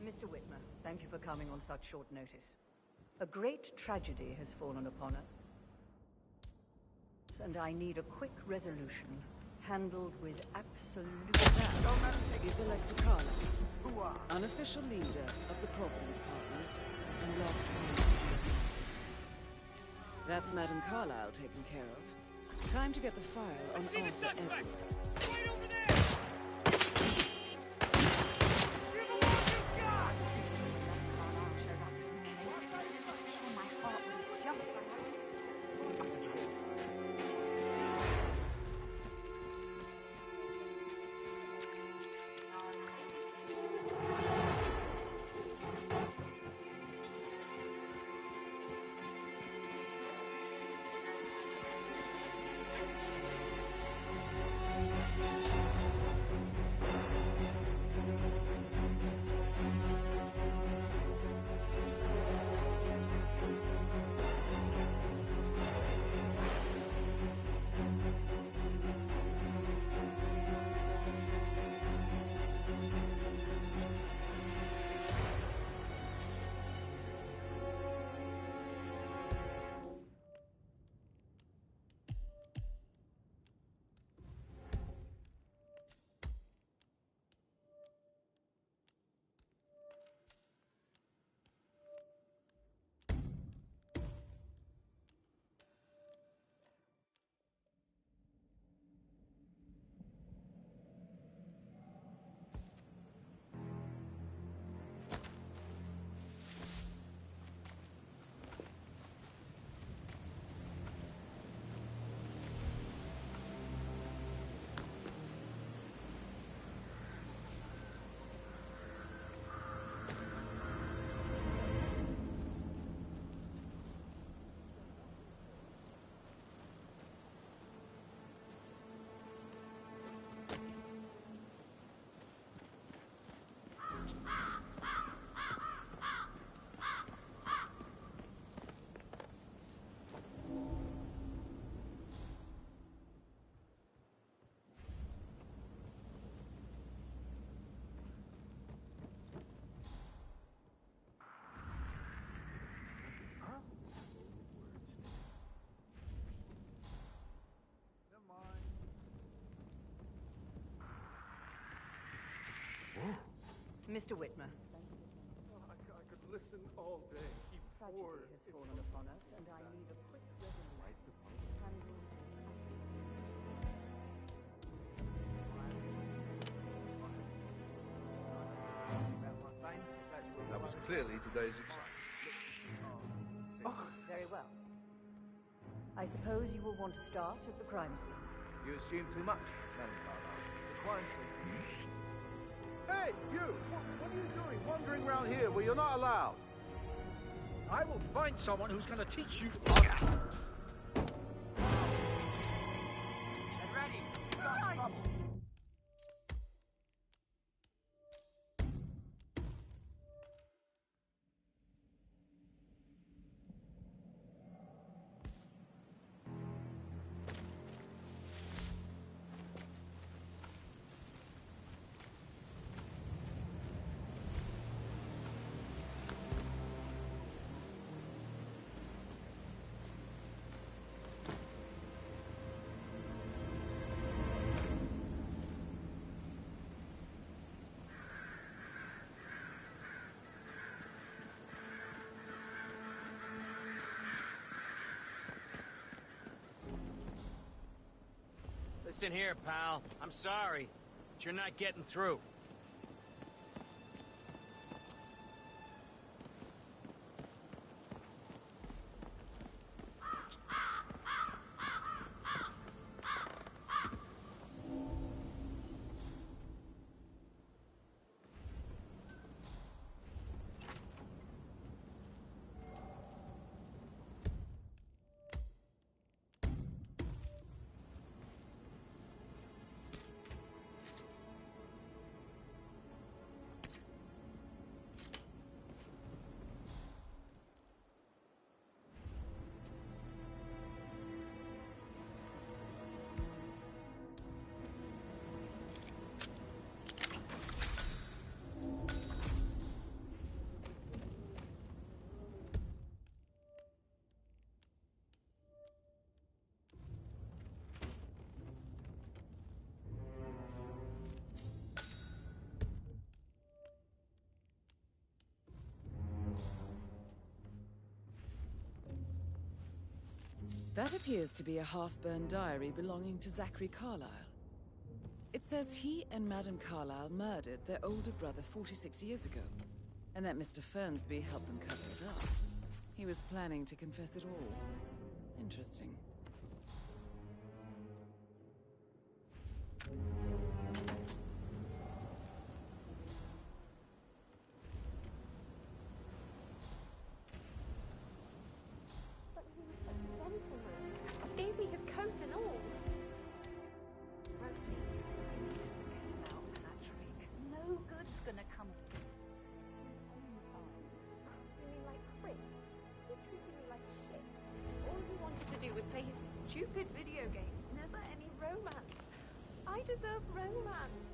Mr. Whitmer, thank you for coming on such short notice. A great tragedy has fallen upon us, and I need a quick resolution, handled with absolute... Is Alexa Carlyle, unofficial leader of the Providence Partners, and last one to be named. That's Madame Carlyle taken care of. Time to get the file on Arthur Evans. Right over there! Mr. Whitmer. I could listen all day. He poured has fallen upon us, and I need a quick resolution to handle That was clearly today's excitement. Very well. I suppose you will want to start at the crime scene. You assume too much, Madam Carlyle. The crime scene. Hey, you! What are you doing wandering around here where you're not allowed? I will find someone who's going to teach you. Get ready. Listen here, pal. I'm sorry, but you're not getting through. That appears to be a half-burned diary belonging to Zachary Carlyle. It says he and Madame Carlyle murdered their older brother 46 years ago, and that Mr. Fernsby helped them cover it up. He was planning to confess it all. Interesting. Baby, his coat and all. Rosie, forget about Patrick. No good's gonna come of it. You mean like Chris? He treated me like shit. All he wanted to do was play his stupid video games. Never any romance. I deserve romance.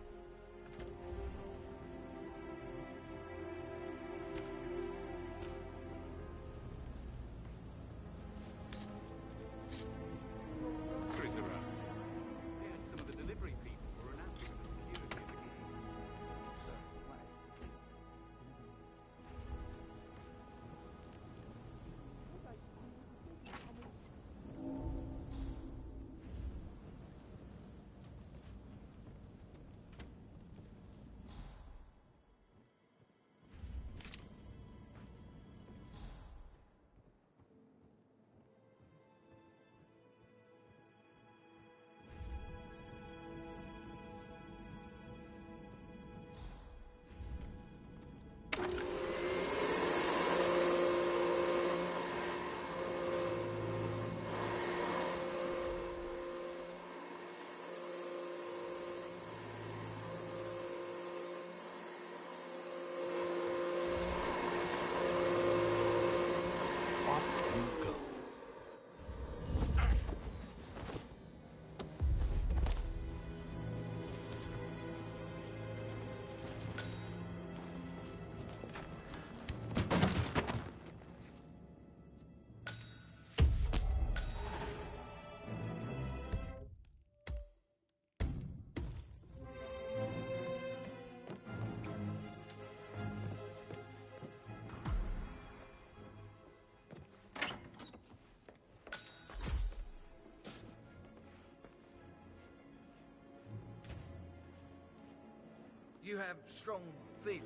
You have strong feelings?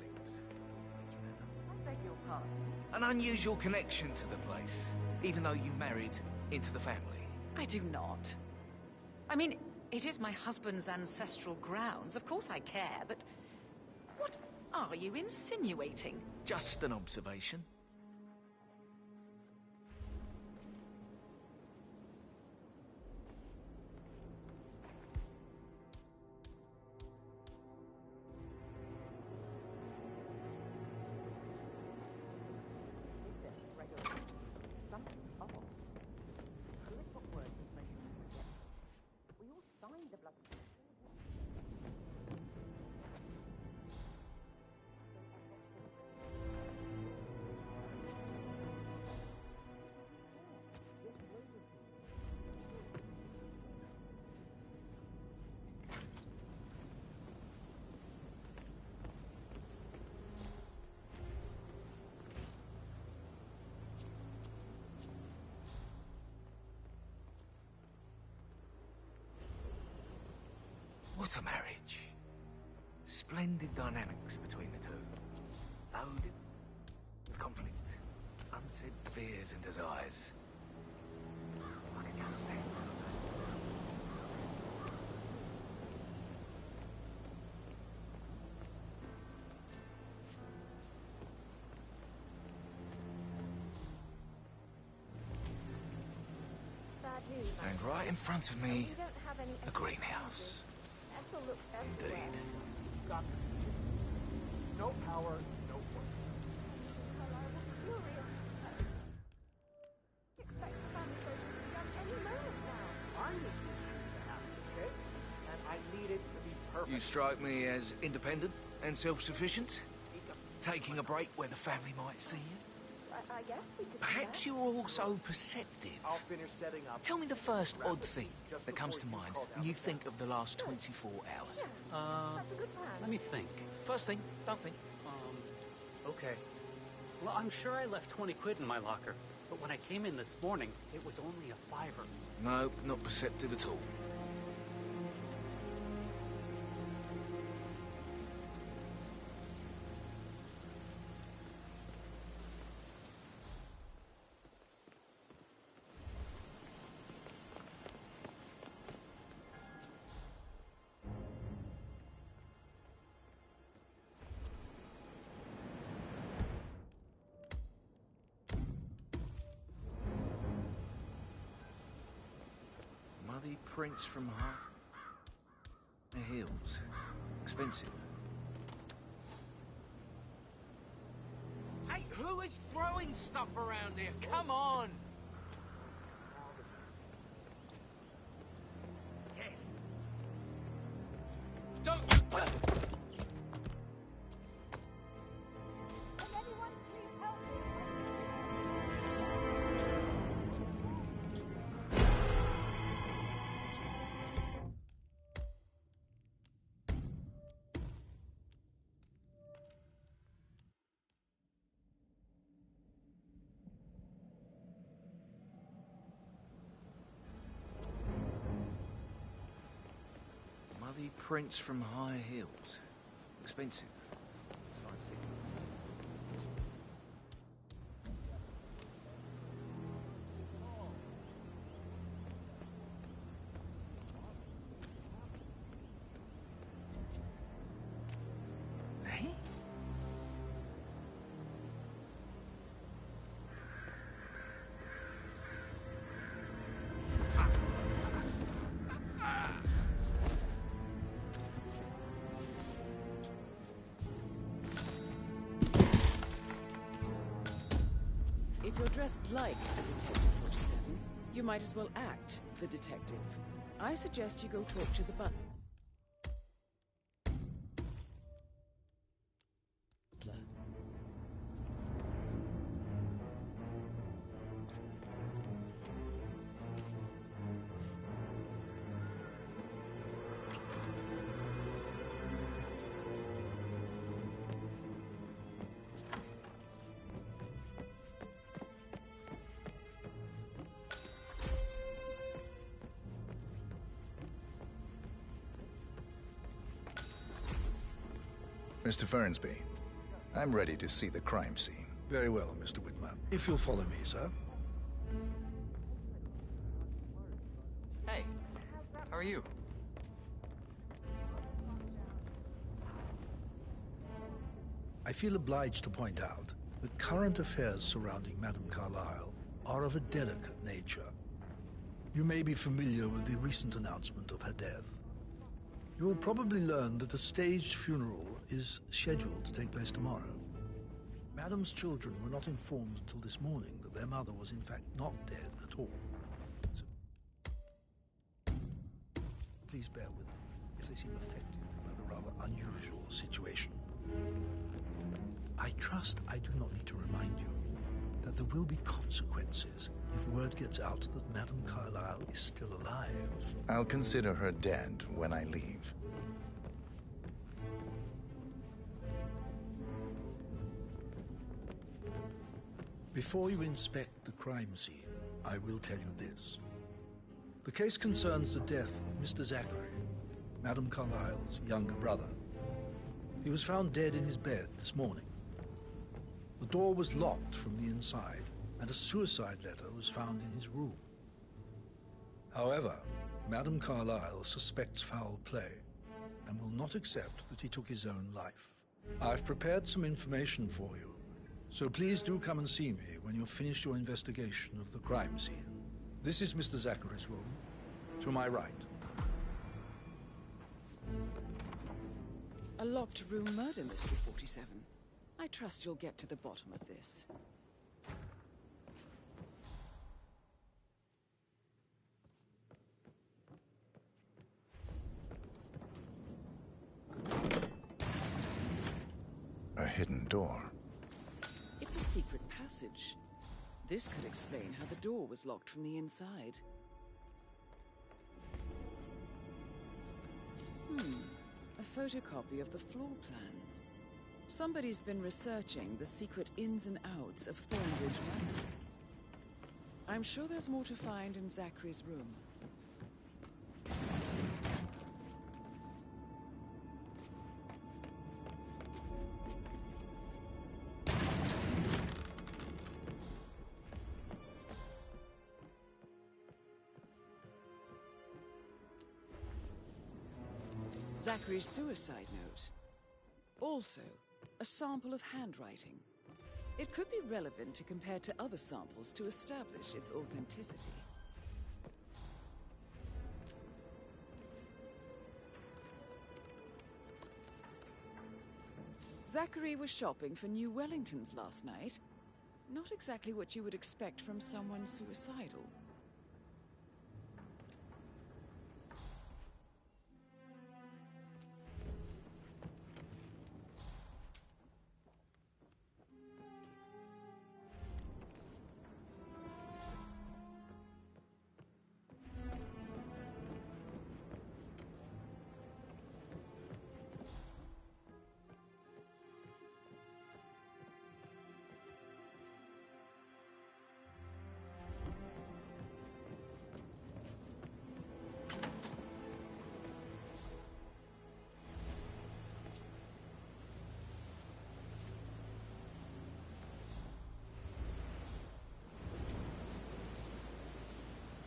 I beg your pardon. An unusual connection to the place, even though you married into the family. I do not. I mean, it is my husband's ancestral grounds. Of course I care, but what are you insinuating? Just an observation. What a marriage. Splendid dynamics between the two. Loaded with conflict, unsaid fears and desires. I can understand. Bad news. And right in front of me, We don't have any a greenhouse. Ethel looked everywhere. Indeed. Got no power, no work. Carlisle was furious. Expect the family photos to be done any moment now. I just need it to happen, okay? And I need it to be perfect. You strike me as independent and self-sufficient. Taking a break where the family might see you. I guess we could. Perhaps you're also perceptive. I'll finish setting up. Tell me the first odd thing that comes to mind when you think of the last 24 hours. That's a good plan. Let me think. First thing, don't think. Okay. Well, I'm sure I left 20 quid in my locker, but when I came in this morning, it was only a $5. No, not perceptive at all. Muddy prints from the hills. Expensive. Hey, who is throwing stuff around here? Come on! Yes. Don't you... Muddy prints from high hills. Expensive. Hey? If you're dressed like a Detective 47, you might as well act the detective. I suggest you go talk to the butler. Mr. Fernsby, I'm ready to see the crime scene. Very well, Mr. Whitmer. If you'll follow me, sir. Hey, how are you? I feel obliged to point out that current affairs surrounding Madame Carlyle are of a delicate nature. You may be familiar with the recent announcement of her death. You will probably learn that a staged funeral is scheduled to take place tomorrow. Madame's children were not informed until this morning that their mother was in fact not dead at all. So please bear with them if they seem affected by the rather unusual situation. I trust I do not need to remind you that there will be consequences if word gets out that Madame Carlyle is still alive. I'll consider her dead when I leave. Before you inspect the crime scene, I will tell you this. The case concerns the death of Mr. Zachary, Madame Carlyle's younger brother. He was found dead in his bed this morning. The door was locked from the inside, and a suicide letter was found in his room. However, Madame Carlyle suspects foul play and will not accept that he took his own life. I've prepared some information for you, so please do come and see me when you've finished your investigation of the crime scene. This is Mr. Zachary's room, to my right. A locked room murder mystery, 47. I trust you'll get to the bottom of this. A hidden door. It's a secret passage. This could explain how the door was locked from the inside. A photocopy of the floor plans. Somebody's been researching the secret ins and outs of Thornridge Manor. I'm sure there's more to find in Zachary's room. Zachary's suicide note. Also, a sample of handwriting. It could be relevant to compare to other samples to establish its authenticity. Zachary was shopping for New Wellingtons last night. Not exactly what you would expect from someone suicidal.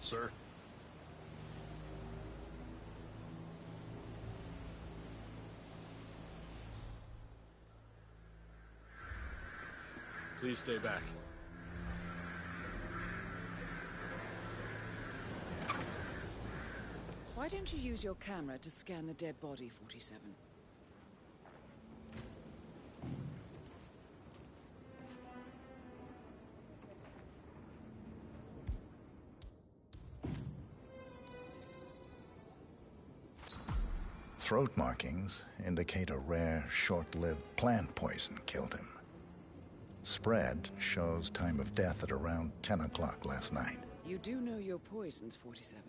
Sir? Please stay back. Why don't you use your camera to scan the dead body, 47? Throat markings indicate a rare, short-lived plant poison killed him. Spread shows time of death at around 10 o'clock last night. You do know your poisons, 47.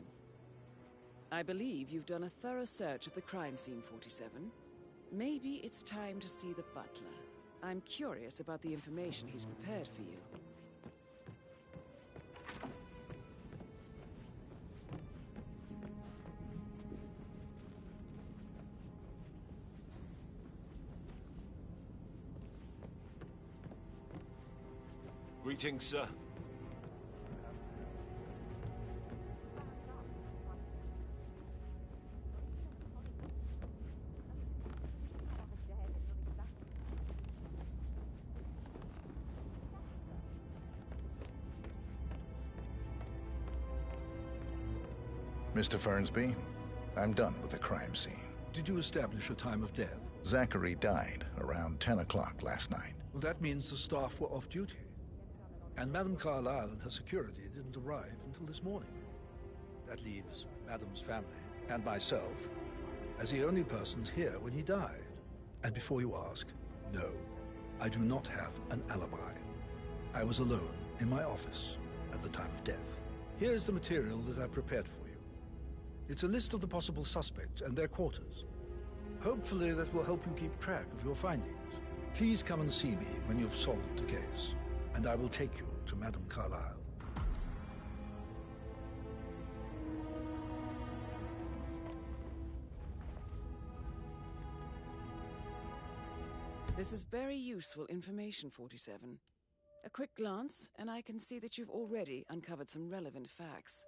I believe you've done a thorough search of the crime scene, 47. Maybe it's time to see the butler. I'm curious about the information he's prepared for you. Greetings, sir. Mr. Fernsby, I'm done with the crime scene. Did you establish a time of death? Zachary died around 10 o'clock last night. Well, that means the staff were off duty. And Madame Carlyle and her security didn't arrive until this morning. That leaves Madame's family and myself as the only persons here when he died. And before you ask, no, I do not have an alibi. I was alone in my office at the time of death. Here's the material that I prepared for you. It's a list of the possible suspects and their quarters. Hopefully that will help you keep track of your findings. Please come and see me when you've solved the case, and I will take you to Madame Carlyle. This is very useful information, 47. A quick glance, and I can see that you've already uncovered some relevant facts.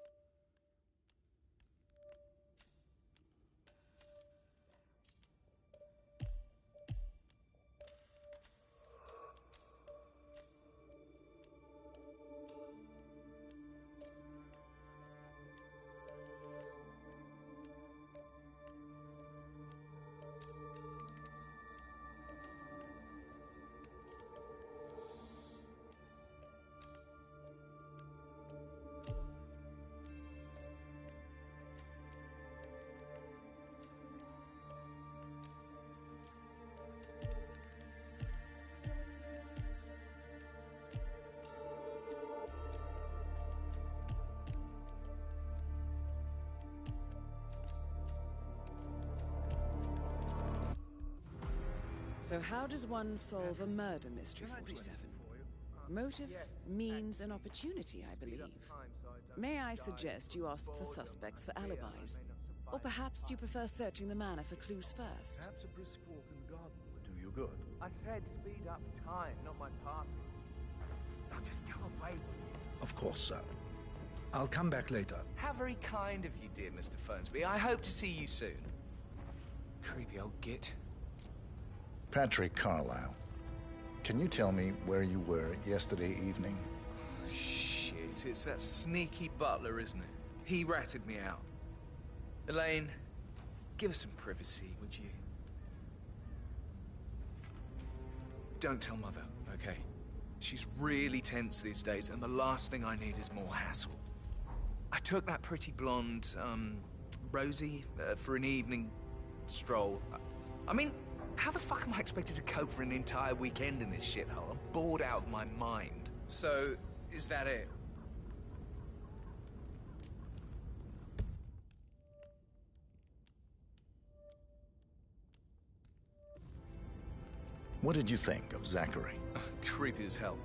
So how does one solve a murder mystery, 47? Motive, means, and opportunity, I believe. May I suggest you ask the suspects for alibis? Or perhaps you prefer searching the manor for clues first? Perhaps a brisk walk in the garden would do you good. I said speed up time, not my passing. Now just go away. Of course, sir. I'll come back later. How very kind of you, dear Mr. Fernsby. I hope to see you soon. Creepy old git. Patrick Carlyle, can you tell me where you were yesterday evening? Shit, it's that sneaky butler, isn't it? He ratted me out. Elaine, give us some privacy, would you? Don't tell Mother, okay? She's really tense these days, and the last thing I need is more hassle. I took that pretty blonde, Rosie, for an evening stroll. I mean, how the fuck am I expected to cope for an entire weekend in this shithole? I'm bored out of my mind. So, is that it? What did you think of Zachary? Creepy as hell.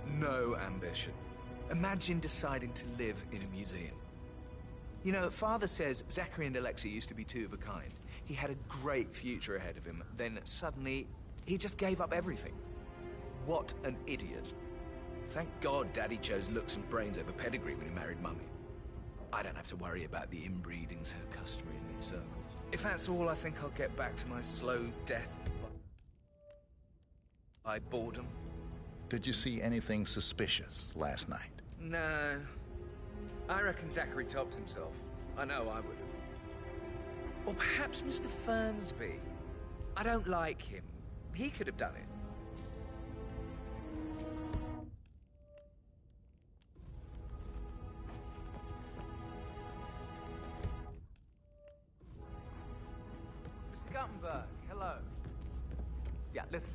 No ambition. Imagine deciding to live in a museum. You know, Father says Zachary and Alexei used to be two of a kind. He had a great future ahead of him. Then suddenly, he just gave up everything. What an idiot. Thank God Daddy chose looks and brains over pedigree when he married Mummy. I don't have to worry about the inbreeding so customary in these circles. If that's all, I think I'll get back to my slow death by boredom. Did you see anything suspicious last night? No. I reckon Zachary topped himself. I know I would have. Or perhaps Mr. Fernsby. I don't like him. He could have done it. Mr. Guttenberg, hello. Yeah, listen.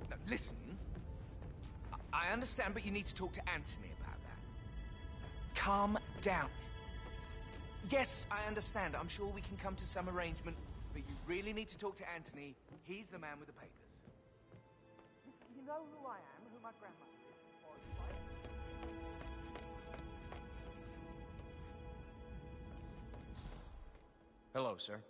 No, listen. I understand, but you need to talk to Anthony about that. Calm down. Yes, I understand. I'm sure we can come to some arrangement, but you really need to talk to Anthony. He's the man with the papers. You know who I am, who my grandmother is, right? Hello, sir.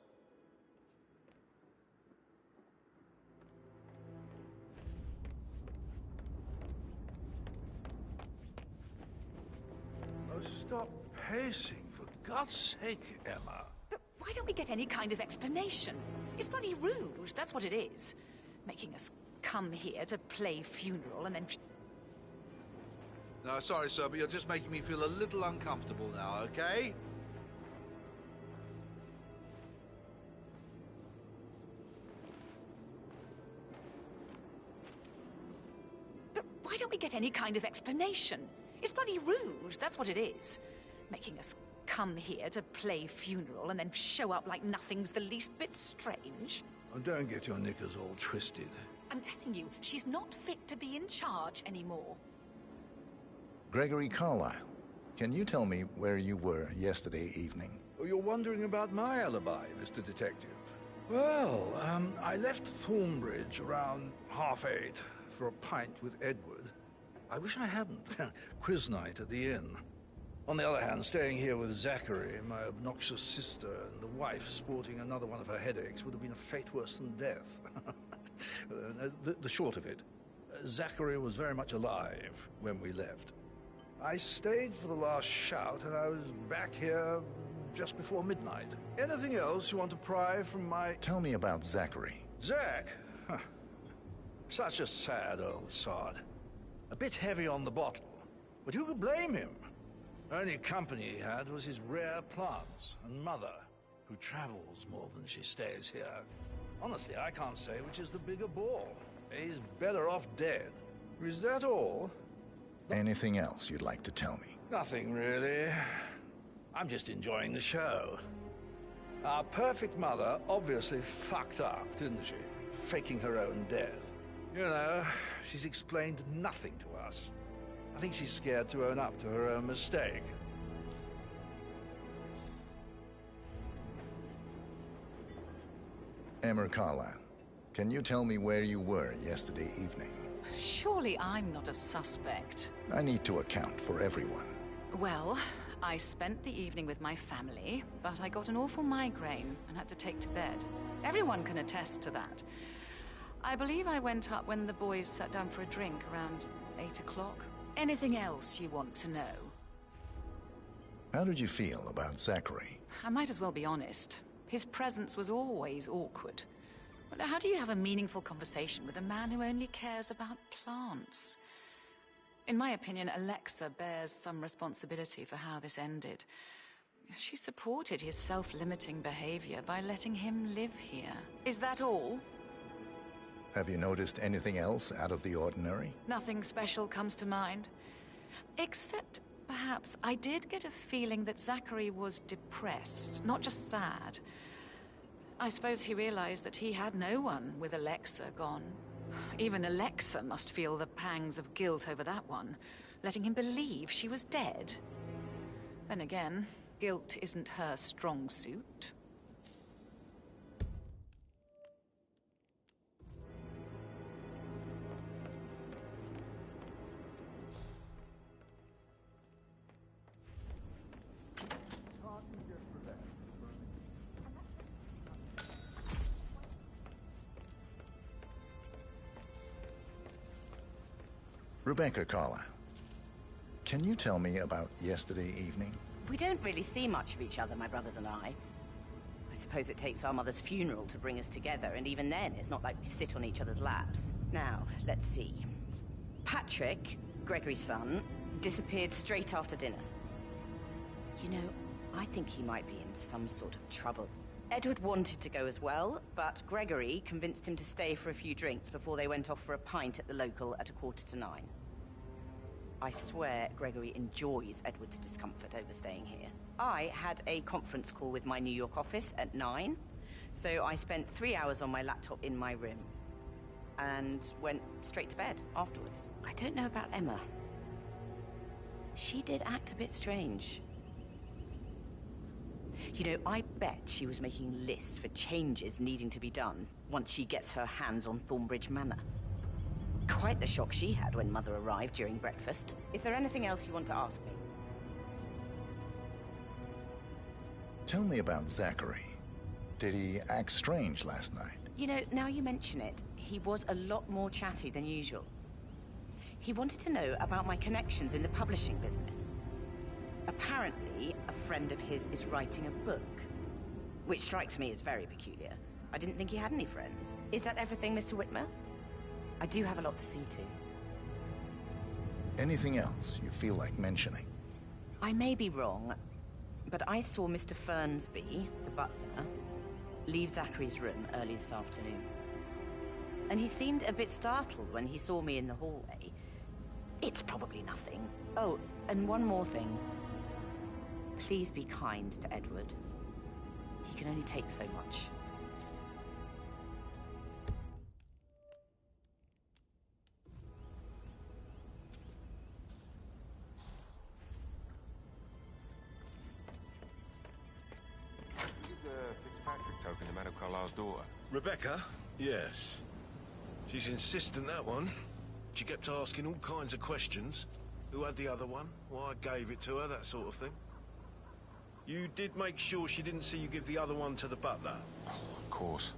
stop pacing, for God's sake, Emma. But why don't we get any kind of explanation? It's bloody rude, that's what it is. Making us come here to play funeral and then... No, sorry, sir, but you're just making me feel a little uncomfortable now, okay? But why don't we get any kind of explanation? It's bloody rude, that's what it is. Making us come here to play funeral and then show up like nothing's the least bit strange. Oh, don't get your knickers all twisted. I'm telling you, she's not fit to be in charge anymore. Gregory Carlyle, can you tell me where you were yesterday evening? Oh, you're wondering about my alibi, Mr. Detective. Well, I left Thornbridge around 8:30 for a pint with Edward. I wish I hadn't. Quiz night at the inn. On the other hand, staying here with Zachary, my obnoxious sister, and the wife sporting another one of her headaches would have been a fate worse than death. The short of it, Zachary was very much alive when we left. I stayed for the last shout, and I was back here just before midnight. Anything else you want to pry from my... Tell me about Zachary. Zach? Huh. Such a sad old sod. A bit heavy on the bottle, but who could blame him? Only company he had was his rare plants and mother, who travels more than she stays here. Honestly, I can't say which is the bigger ball. He's better off dead. Is that all? Anything else you'd like to tell me? Nothing, really. I'm just enjoying the show. Our perfect mother obviously fucked up, didn't she? Faking her own death. You know, she's explained nothing to us. I think she's scared to own up to her own mistake. Emma Carlyle, can you tell me where you were yesterday evening? Surely I'm not a suspect. I need to account for everyone. Well, I spent the evening with my family, but I got an awful migraine and had to take to bed. Everyone can attest to that. I believe I went up when the boys sat down for a drink around 8 o'clock. Anything else you want to know? How did you feel about Zachary? I might as well be honest. His presence was always awkward. But how do you have a meaningful conversation with a man who only cares about plants? In my opinion, Alexa bears some responsibility for how this ended. She supported his self-limiting behavior by letting him live here. Is that all? Have you noticed anything else out of the ordinary? Nothing special comes to mind. Except, perhaps, I did get a feeling that Zachary was depressed, not just sad. I suppose he realized that he had no one with Alexa gone. Even Alexa must feel the pangs of guilt over that one, letting him believe she was dead. Then again, guilt isn't her strong suit. Rebecca Carlyle, can you tell me about yesterday evening? We don't really see much of each other, my brothers and I. I suppose it takes our mother's funeral to bring us together, and even then, it's not like we sit on each other's laps. Now, let's see. Patrick, Gregory's son, disappeared straight after dinner. You know, I think he might be in some sort of trouble. Edward wanted to go as well, but Gregory convinced him to stay for a few drinks before they went off for a pint at the local at 9:15. I swear Gregory enjoys Edward's discomfort over staying here. I had a conference call with my New York office at 9, so I spent 3 hours on my laptop in my room and went straight to bed afterwards. I don't know about Emma. She did act a bit strange. You know, I bet she was making lists for changes needing to be done once she gets her hands on Thornbridge Manor. Quite the shock she had when Mother arrived during breakfast. Is there anything else you want to ask me? Tell me about Zachary. Did he act strange last night? You know, now you mention it, he was a lot more chatty than usual. He wanted to know about my connections in the publishing business. Apparently, a friend of his is writing a book, which strikes me as very peculiar. I didn't think he had any friends. Is that everything, Mr. Whitmer? I do have a lot to see to. Anything else you feel like mentioning? I may be wrong, but I saw Mr. Fernsby, the butler, leave Zachary's room early this afternoon. And he seemed a bit startled when he saw me in the hallway. It's probably nothing. Oh, and one more thing. Please be kind to Edward. He can only take so much. Fitzpatrick token to Madame Carlyle's daughter. Rebecca? Yes. She's insistent, that one. She kept asking all kinds of questions. Who had the other one? Why I gave it to her, that sort of thing. You did make sure she didn't see you give the other one to the butler? Oh, of course.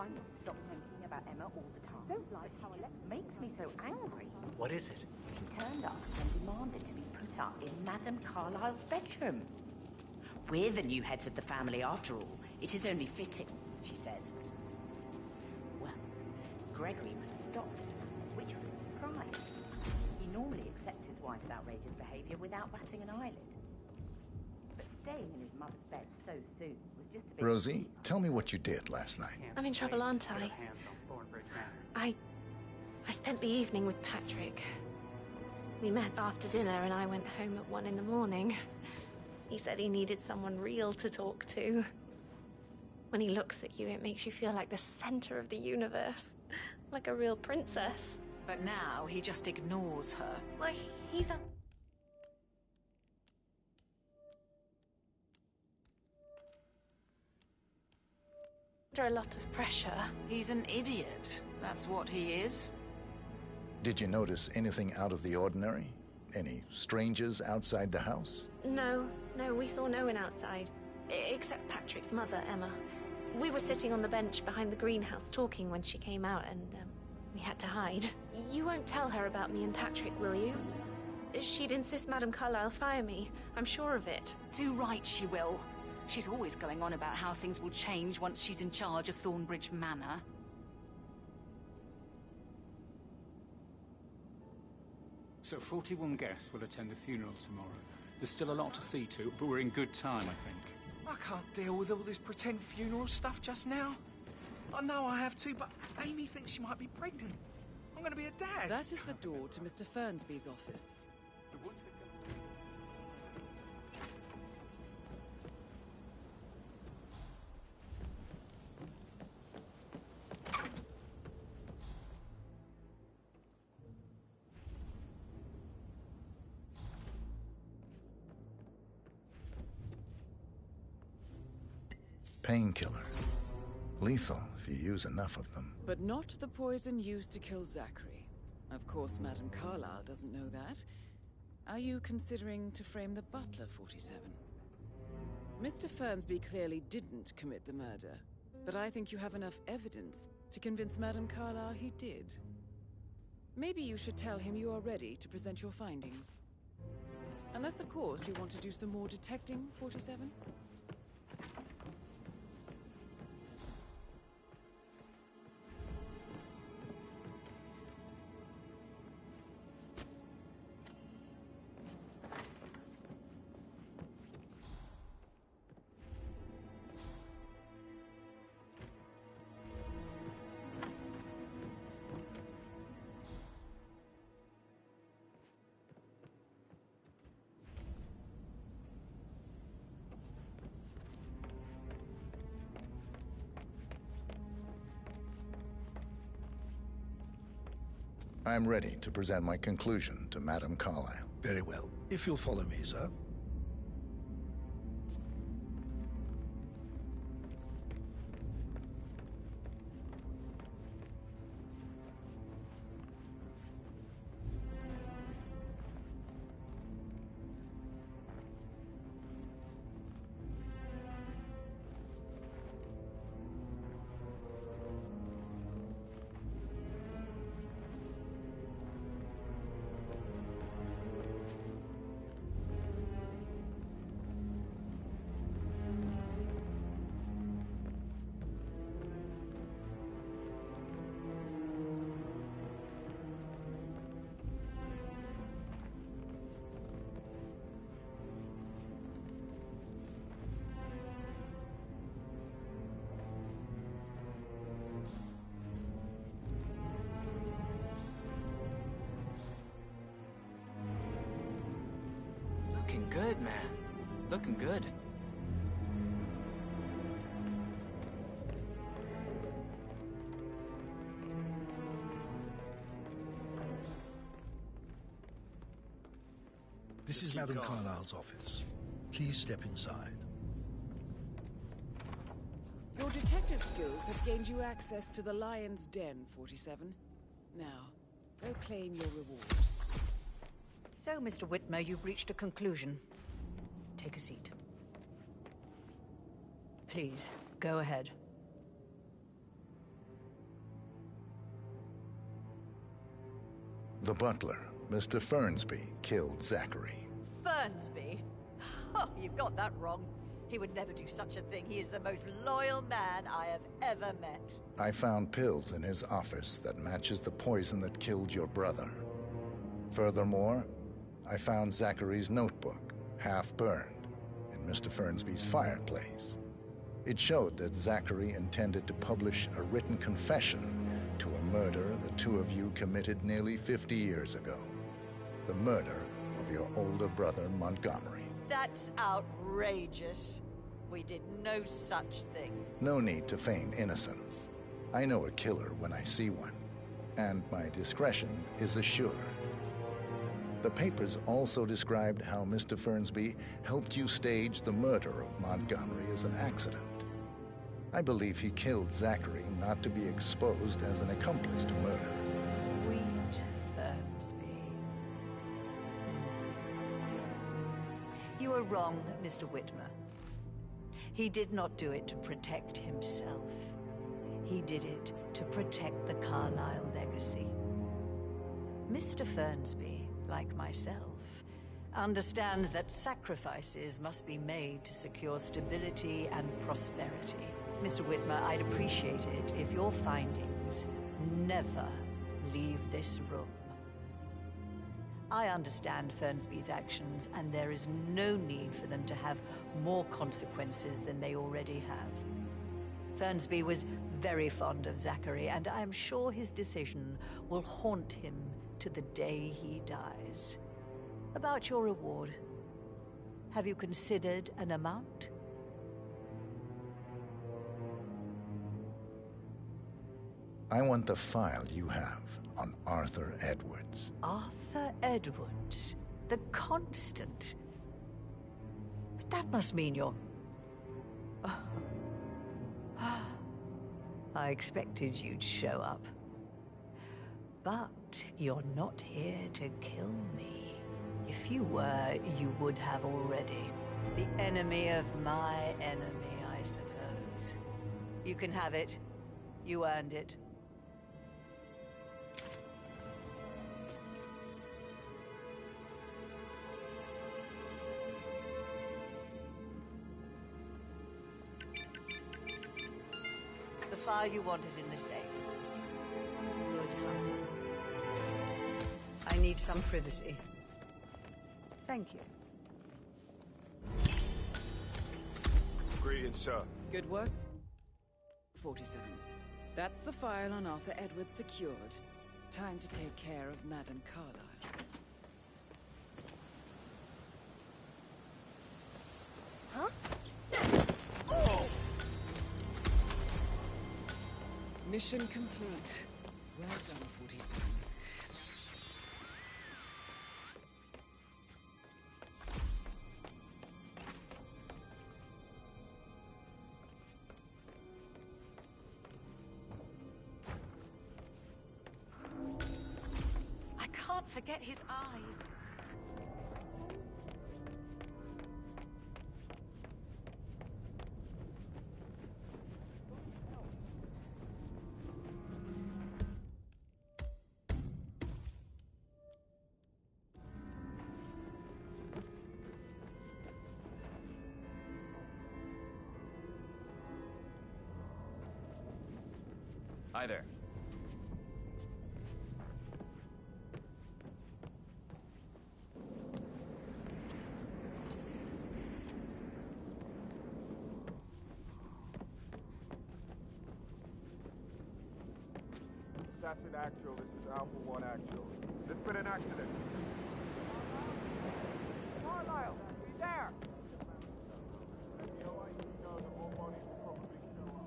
I must stop thinking about Emma all the time. Don't like how Alexa makes me so angry. What is it? She turned up and demanded to be put up in Madame Carlyle's bedroom. We're the new heads of the family after all. It is only fitting, she said. Well, Gregory put a stop to it, which was a surprise. He normally accepts his wife's outrageous behavior without batting an eyelid. But staying in his mother's bed so soon was just a bit... Rosie, tell me what you did last night. I'm in trouble, aren't I? I spent the evening with Patrick. We met after dinner and I went home at 1 in the morning. He said he needed someone real to talk to. When he looks at you, it makes you feel like the center of the universe. Like a real princess. But now he just ignores her. Well, he's under a lot of pressure. He's an idiot. That's what he is. Did you notice anything out of the ordinary? Any strangers outside the house? No, we saw no one outside. Except Patrick's mother, Emma. We were sitting on the bench behind the greenhouse talking when she came out and we had to hide. You won't tell her about me and Patrick, will you? She'd insist Madame Carlyle fire me. I'm sure of it. Too right she will. She's always going on about how things will change once she's in charge of Thornbridge Manor. So 41 guests will attend the funeral tomorrow. There's still a lot to see to, but we're in good time, I think. I can't deal with all this pretend funeral stuff just now. I know I have to, but Amy thinks she might be pregnant. I'm going to be a dad. That is the door to Mr. Fernsby's office. Painkiller. Lethal if you use enough of them. But not the poison used to kill Zachary. Of course, Madame Carlyle doesn't know that. Are you considering to frame the butler, 47? Mr. Fernsby clearly didn't commit the murder, but I think you have enough evidence to convince Madame Carlyle he did. Maybe you should tell him you are ready to present your findings. Unless, of course, you want to do some more detecting, 47? I'm ready to present my conclusion to Madame Carlyle. Very well. If you'll follow me, sir. Looking good, man. Looking good. This is Madame Carlyle's office. Please step inside. Your detective skills have gained you access to the Lion's Den, 47. Now, go claim your reward. So, Mr. Whitmer, you've reached a conclusion. Take a seat. Please, go ahead. The butler, Mr. Fernsby, killed Zachary. Fernsby? Oh, you've got that wrong. He would never do such a thing. He is the most loyal man I have ever met. I found pills in his office that matches the poison that killed your brother. Furthermore, I found Zachary's notebook, half burned, in Mr. Fernsby's fireplace. It showed that Zachary intended to publish a written confession to a murder the two of you committed nearly 50 years ago. The murder of your older brother, Montgomery. That's outrageous. We did no such thing. No need to feign innocence. I know a killer when I see one, and my discretion is assured. The papers also described how Mr. Fernsby helped you stage the murder of Montgomery as an accident. I believe he killed Zachary not to be exposed as an accomplice to murder. Sweet Fernsby. You are wrong, Mr. Whitmer. He did not do it to protect himself. He did it to protect the Carlyle legacy. Mr. Fernsby, like myself, understands that sacrifices must be made to secure stability and prosperity. Mr. Whitmer, I'd appreciate it if your findings never leave this room. I understand Fernsby's actions, and there is no need for them to have more consequences than they already have. Fernsby was very fond of Zachary, and I am sure his decision will haunt him to the day he dies. About your reward, have you considered an amount? I want the file you have on Arthur Edwards. Arthur Edwards, the Constant. But that must mean you're... I expected you'd show up. But you're not here to kill me. If you were, you would have already. The enemy of my enemy, I suppose. You can have it. You earned it. file you want is in the safe. Good hunting. I need some privacy. Thank you. Greetings, sir. Good work. 47. That's the file on Arthur Edwards secured. Time to take care of Madame Carlyle. Huh? Oh! Mission complete. Well done, 47. I can't forget his eyes. Hi there. Assassin Actual, this is Alpha 1 Actual. There's been an accident. Carlyle, be there! The OIC knows that more bodies will probably show up.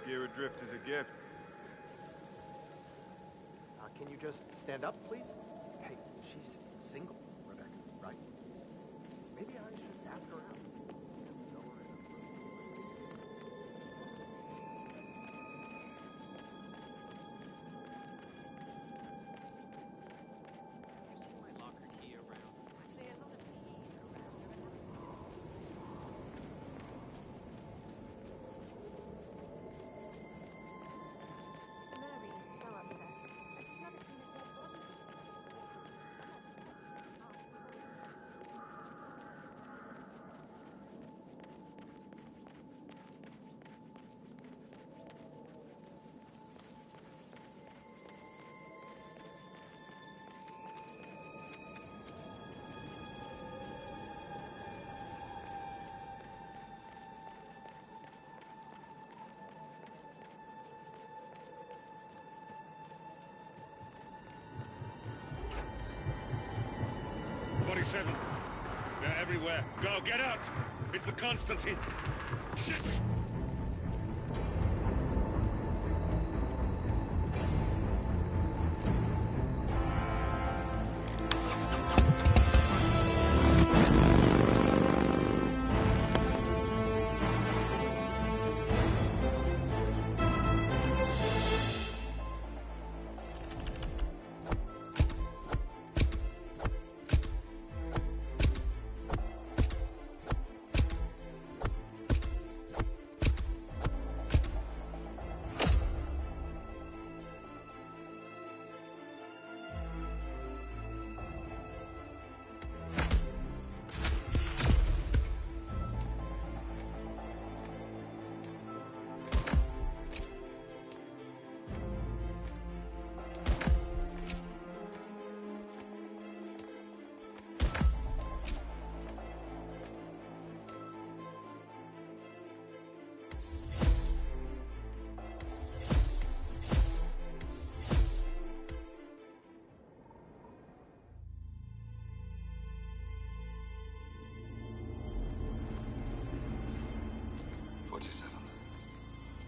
Gear adrift is a gift. Can you just stand up, please? Hey, she's single, Rebecca, right? Maybe I should ask her out. They're everywhere. Go, get out! It's the Constantine! Shit!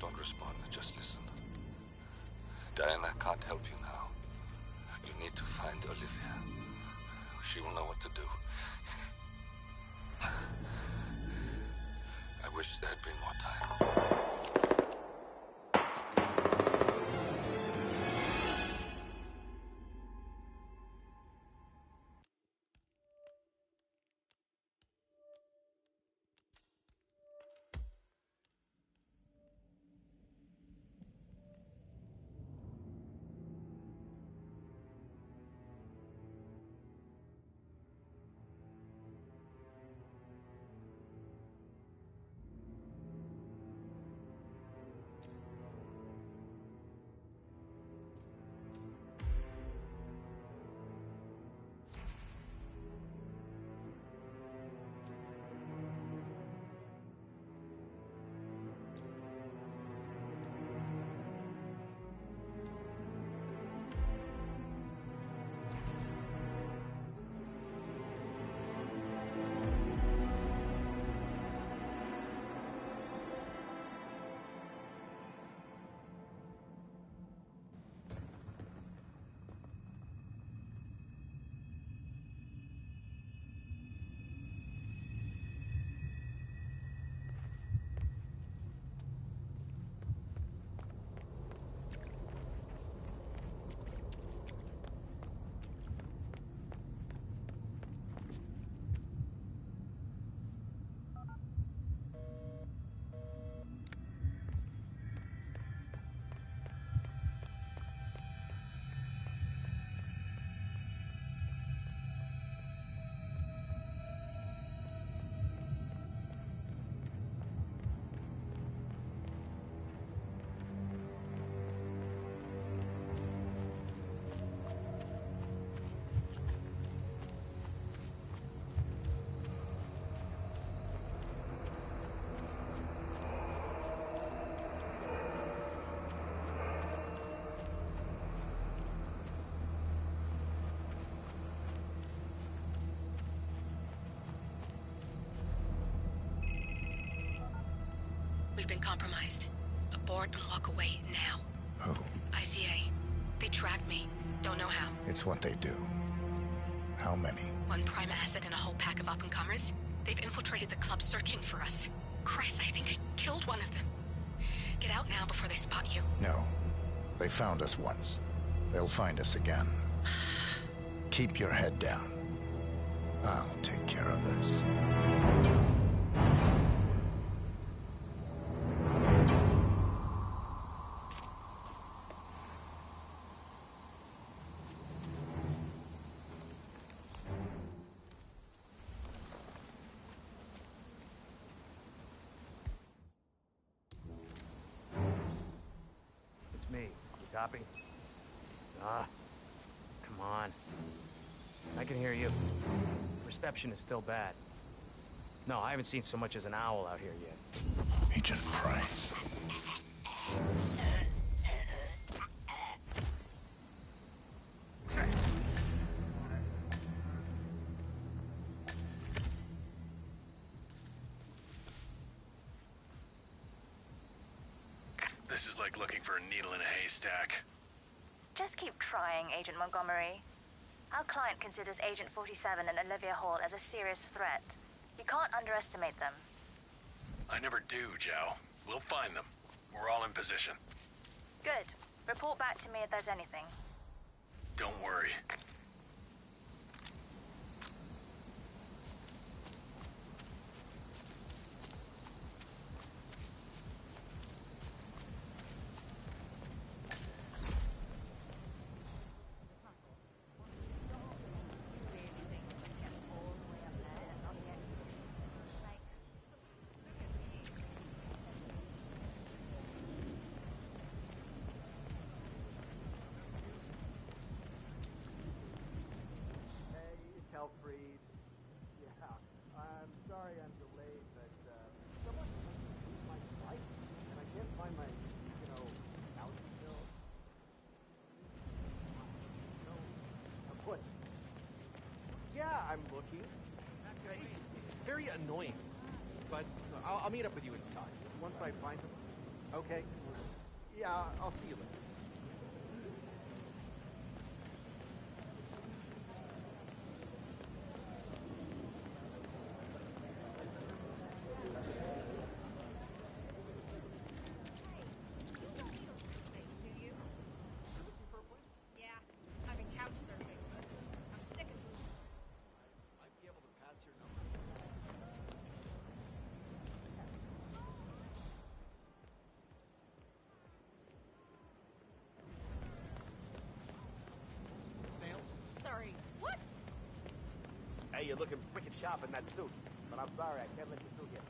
Don't respond, just listen. Diana can't help you now. You need to find Olivia. She will know what to do. I wish there had been more time. We've been compromised. Abort and walk away now. Who? ICA. They tracked me. Don't know how. It's what they do. How many? One prime asset and a whole pack of up-and-comers. They've infiltrated the club searching for us. Christ, I think I killed one of them. Get out now before they spot you. No. They found us once. They'll find us again. Keep your head down. I'll take care of this. It's me. You copy? Ah, come on. I can hear you. Reception is still bad. No, I haven't seen so much as an owl out here yet. Agent Price. This is like looking for a needle in a haystack. Just keep trying, Agent Montgomery. Our client considers Agent 47 and Olivia Hall as a serious threat. You can't underestimate them. I never do, Joe. We'll find them. We're all in position. Good. Report back to me if there's anything. Don't worry. Freed. Yeah, I'm sorry I'm delayed, but someone took my flight, and I can't find my, house bill. No, what? Yeah, I'm looking. It's very annoying, but I'll meet up with you inside. Once I find them. Okay. Yeah, I'll see you later. Sorry, what? Hey, you're looking wicked sharp in that suit, but I'm sorry, I can't let you through yet.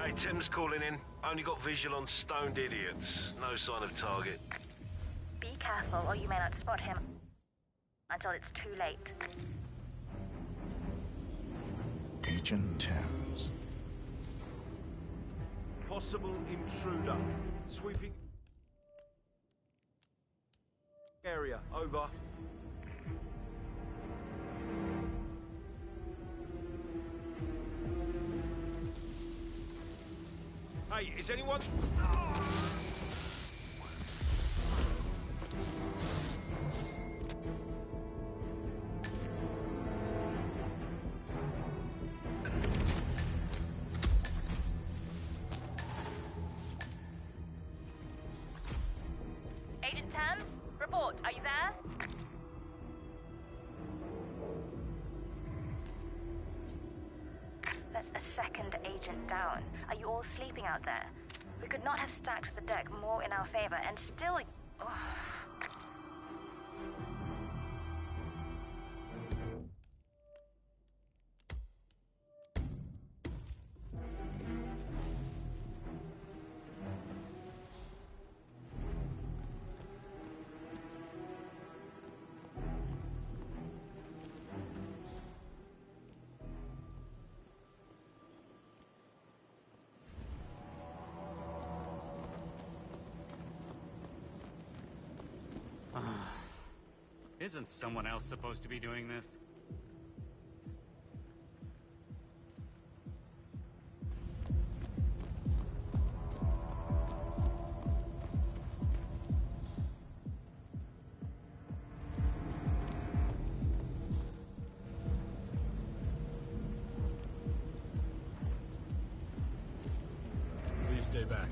Hey, Tim's calling in. Only got visual on stoned idiots. No sign of target. Be careful, or you may not spot him until it's too late. Agent Thames. Possible intruder. Sweeping area. Over. Hey, is anyone... Agent Thames, report. Are you there? That's a second agent down. Are you all sleeping out there? We could not have stacked the deck more in our favor, and still... Ugh. Isn't someone else supposed to be doing this? Please stay back.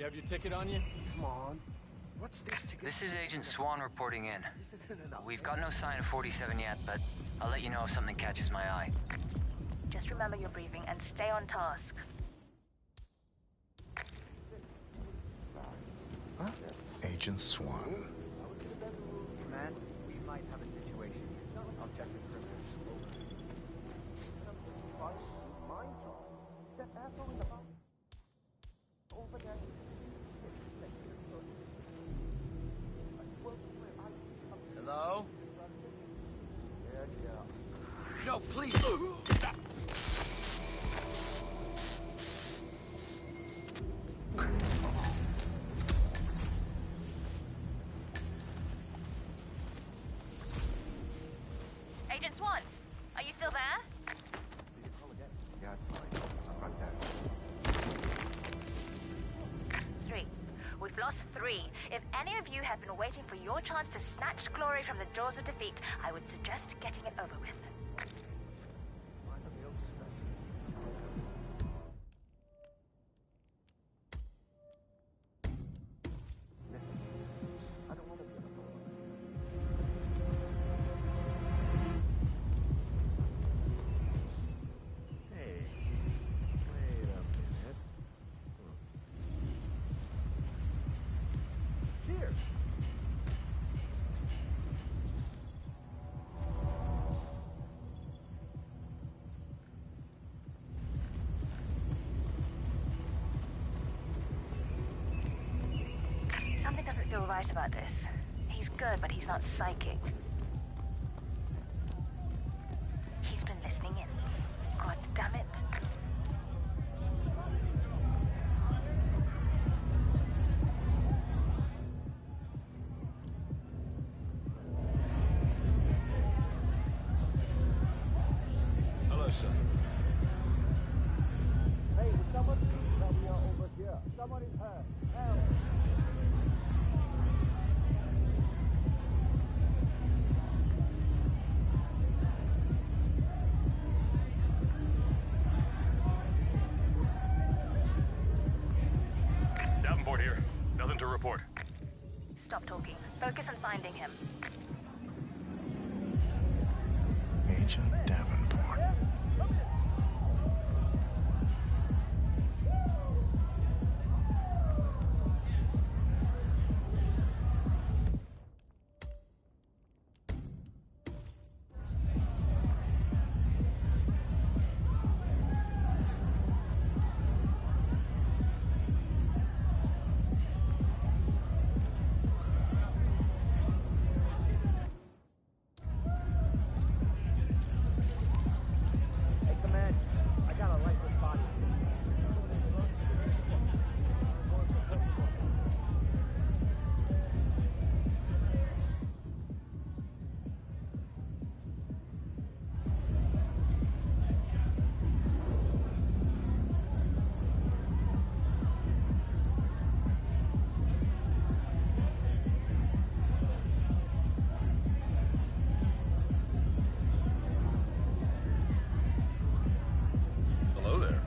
You have your ticket on you? Come on. What's this ticket? This is Agent Swan reporting in. We've got no sign of 47 yet, but I'll let you know if something catches my eye. Just remember your briefing and stay on task. Huh? Agent Swan. Man, we might have a situation. I'll check the perimeter. That asshole in the box. Over there. Hello? Yeah. No, please! Agent Swan, are you still there? Yeah, it's fine. Front desk. 3. We've lost 3. If any of you have been waiting for your chance to snatch glory from the jaws of defeat, I would suggest getting it over with. Hey, wait a minute. Cheers! Something doesn't feel right about this. He's good, but he's not psychic. He's been listening in. God damn it. Hello, sir. Hey, would someone please tell me you're over here? Someone is hurt. Help! Davenport here. Nothing to report. Stop talking. Focus on finding him. Agent Davenport. Hey, command. I got a lifeless body. Hello there.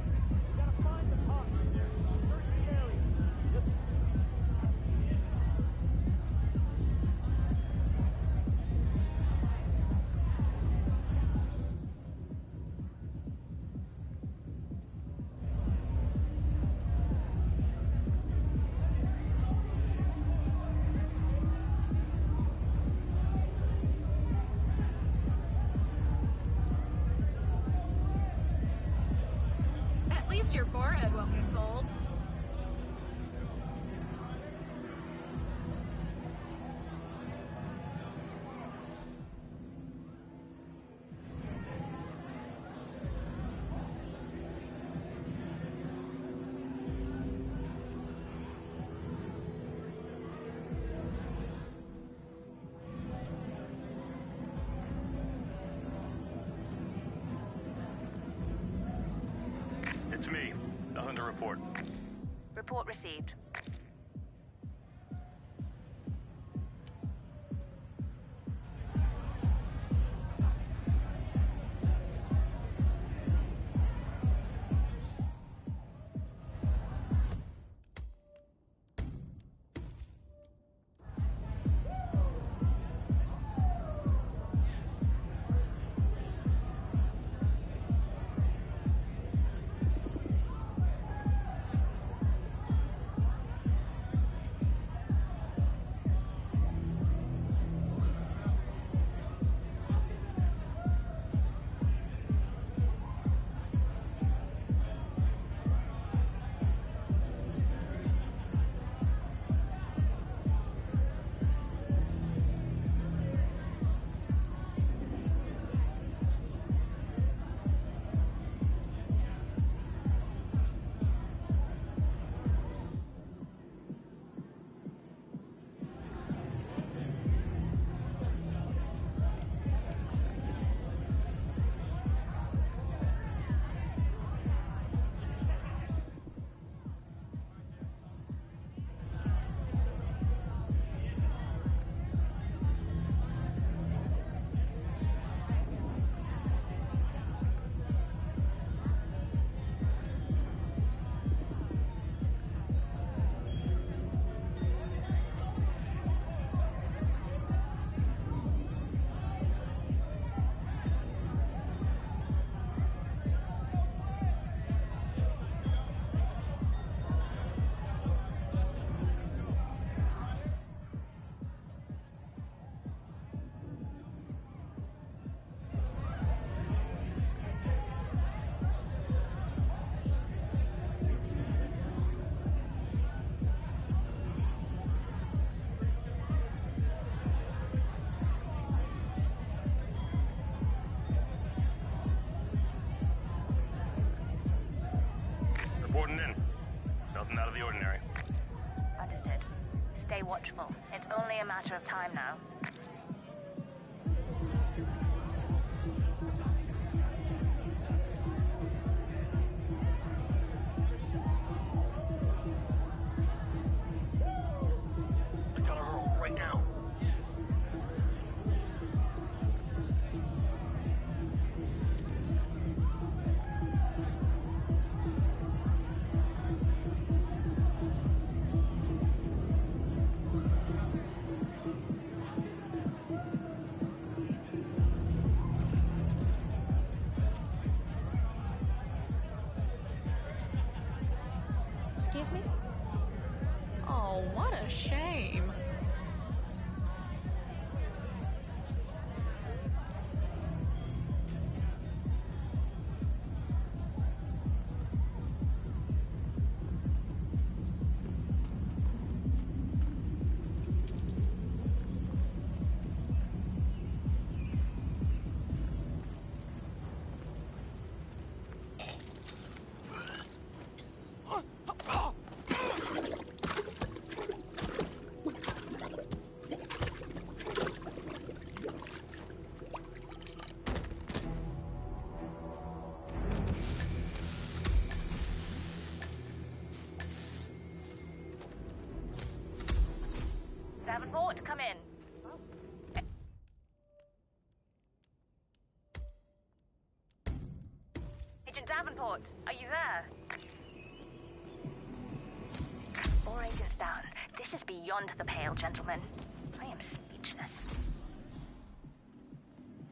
At least your forehead won't get cold. It's me. Nothing to report. Report received. Nothing out of the ordinary. Understood. Stay watchful. It's only a matter of time now. Tell her right now. Excuse me? Oh, what a shame. Davenport, come in. Agent Davenport, are you there? 4 agents down. This is beyond the pale, gentlemen. I am speechless.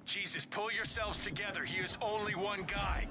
Jesus, pull yourselves together. He is only one guy.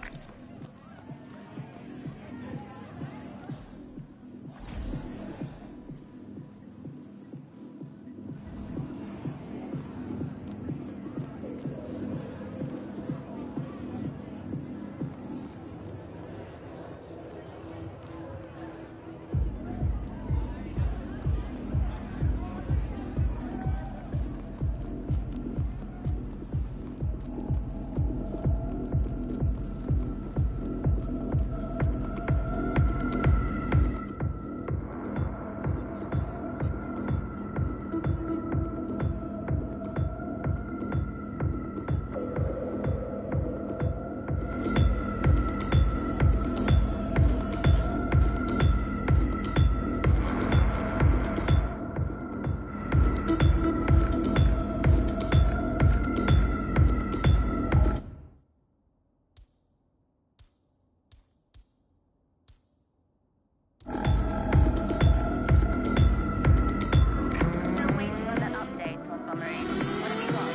Still waiting on that update, Montgomery. What have you got?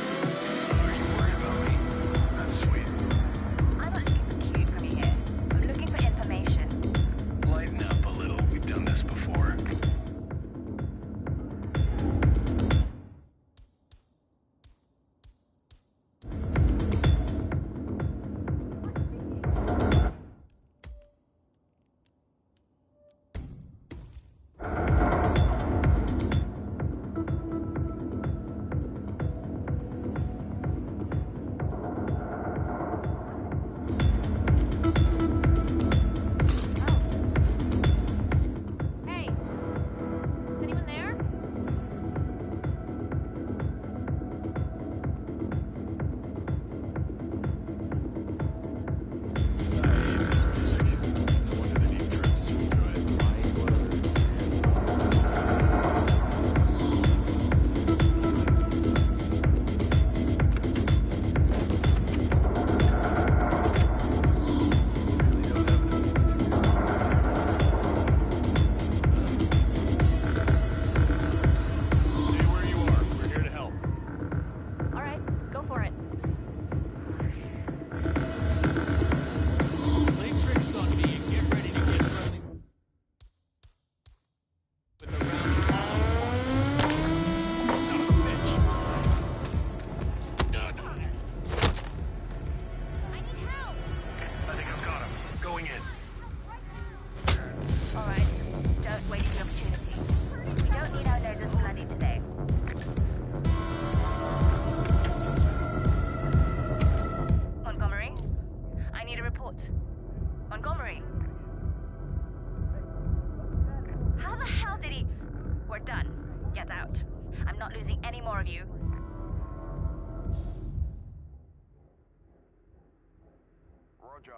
Worried about me? That's sweet. I'm not looking for cute from here. I'm looking for information. Lighten up a little. We've done this before. Hey, is anyone there? I hate this music. No wonder the new drugs do it. Stay where you are. We're here to help. All right, go for it. Play tricks on me and get ready to get friendly with a round of points. Son of a bitch. I think I've got him. Going in. All right. Don't waste the opportunity. We don't need our noses bloody today. Montgomery? I need a report. Montgomery? How the hell did he... We're done. Get out. I'm not losing any more of you. Roger.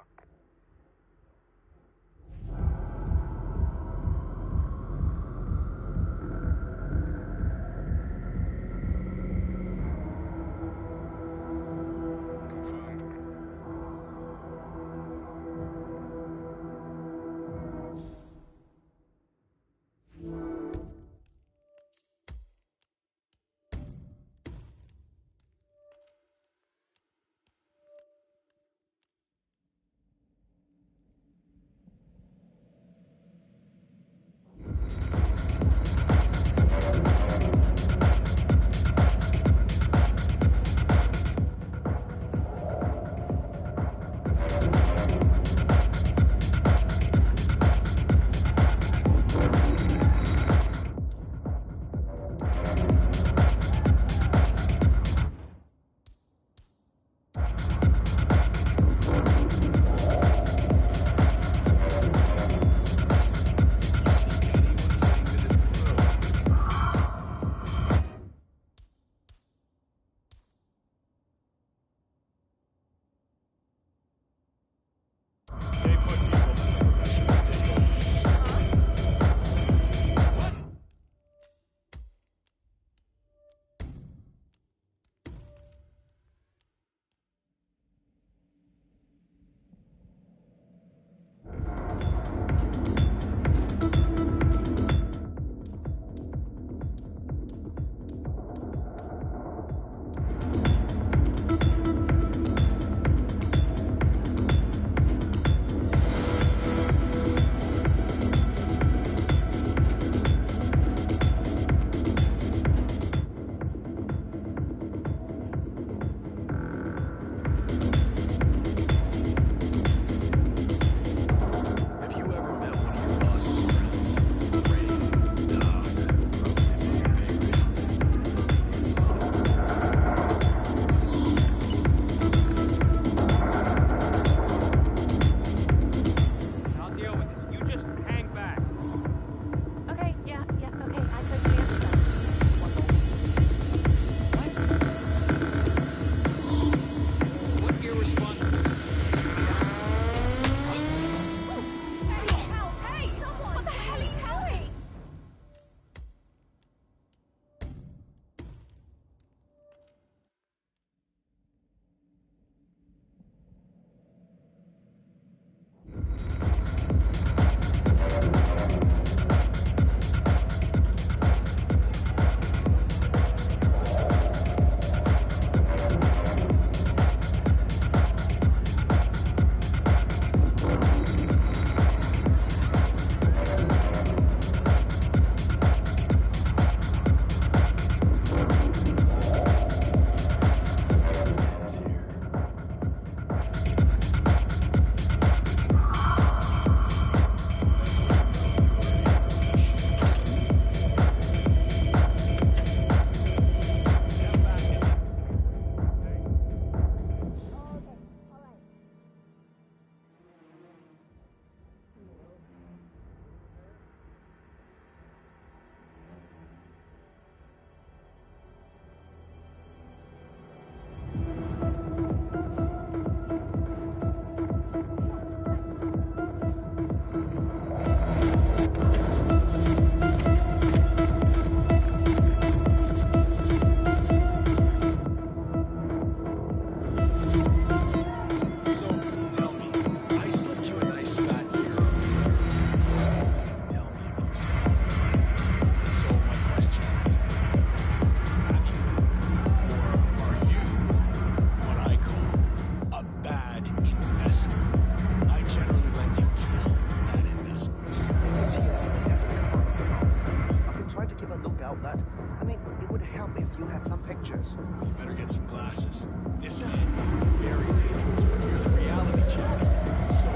You better get some glasses. This man is very dangerous, but here's a reality check. So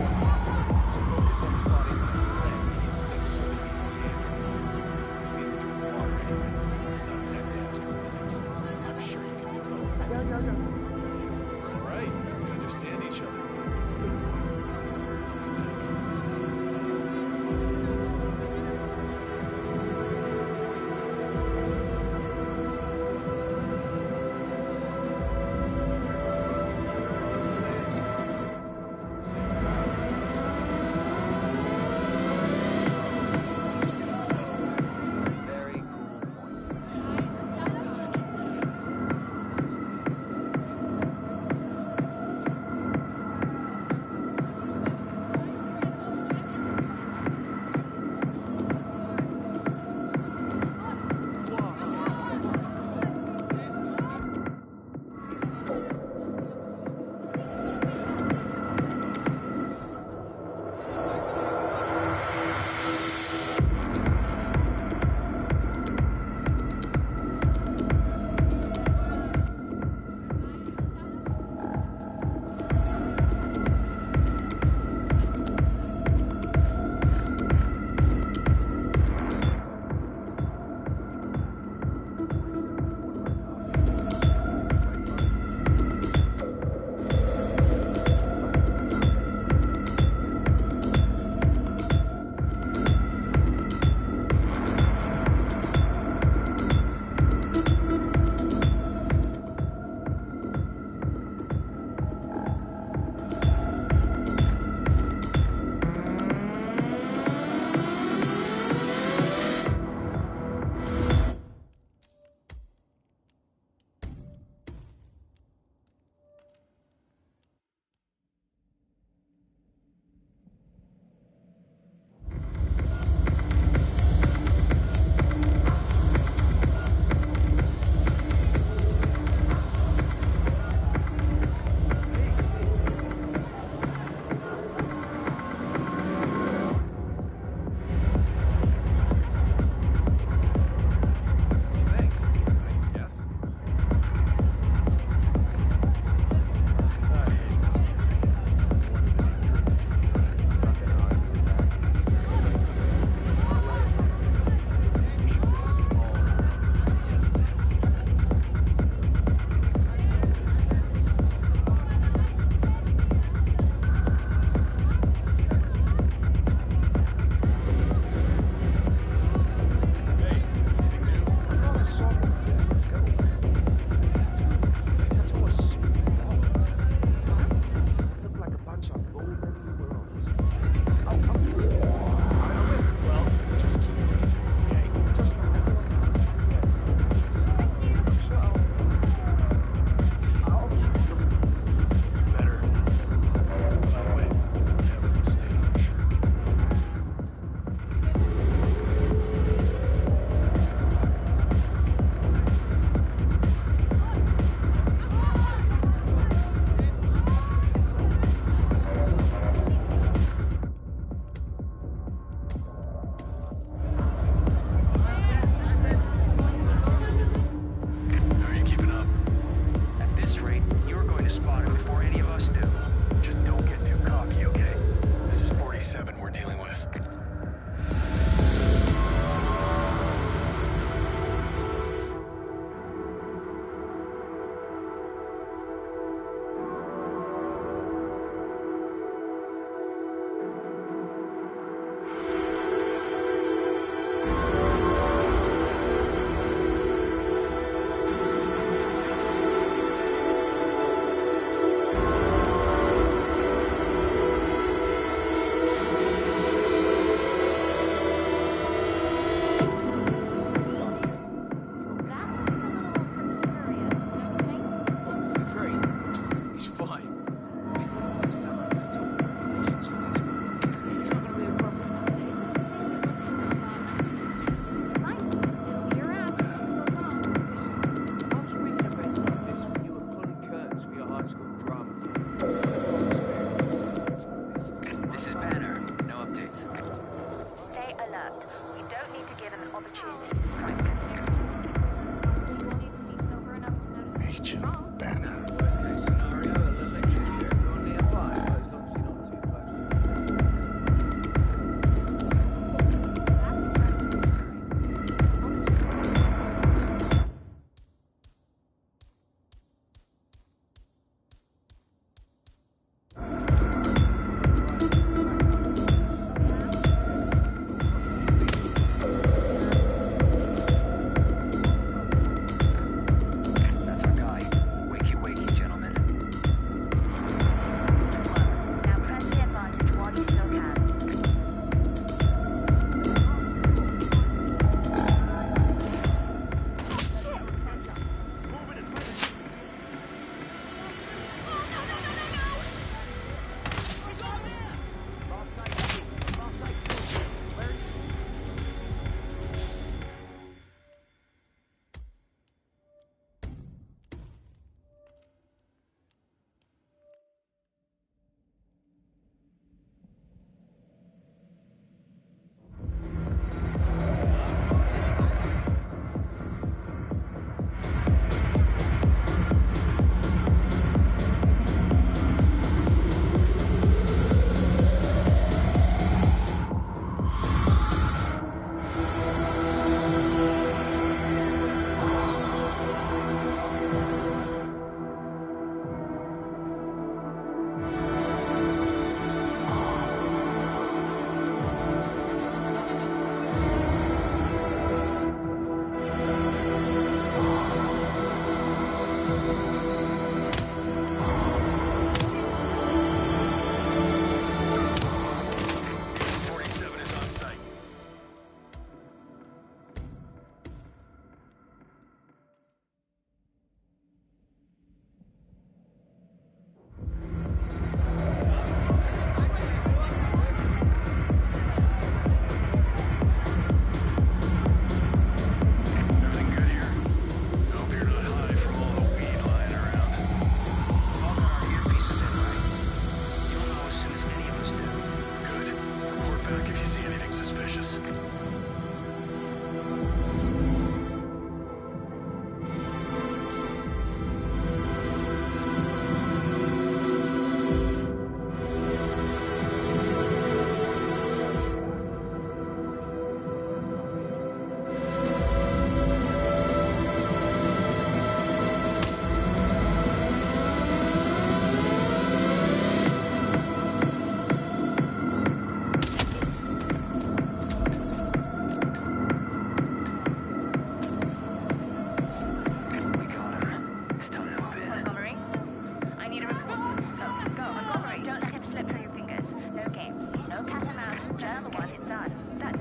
so focus on spotting my friend instead of so easily analyzed. In the drink of water anyway. It's not exactly astrophysics. I'm sure you can do both. Yeah. Right. We understand each other. Good.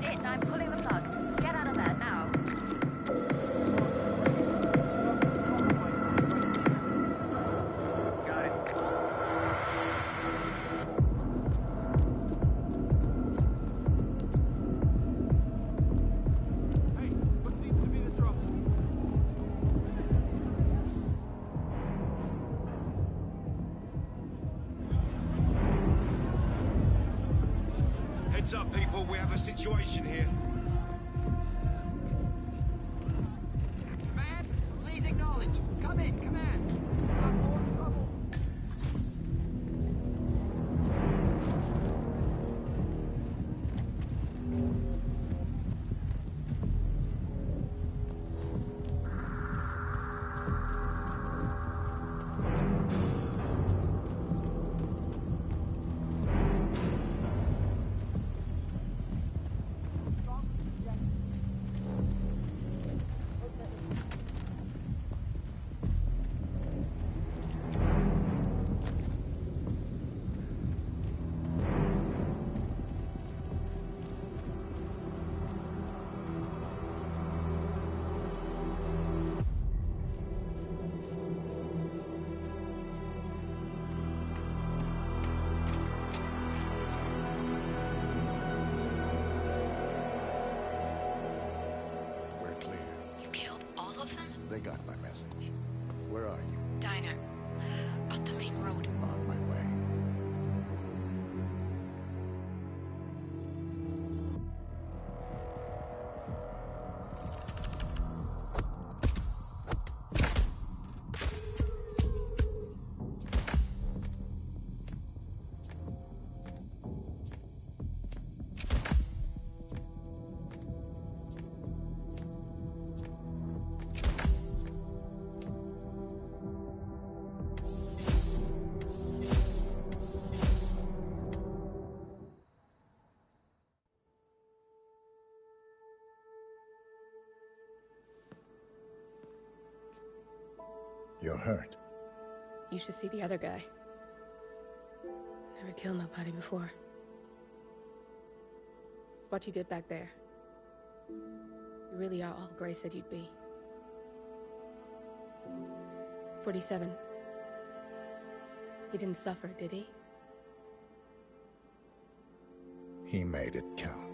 it. I'm pulling the plug. Get out of there, now. Got it. Hey, what seems to be the trouble? Heads up, people. We have a situation here. Command, please acknowledge. Come in, command. We're clear. You killed all of them? They got my message. Where are you? Diner. Up the main road. On my way. You're hurt. You should see the other guy. Never killed nobody before. What you did back there. You really are all Gray said you'd be. 47. He didn't suffer, did he? He made it count.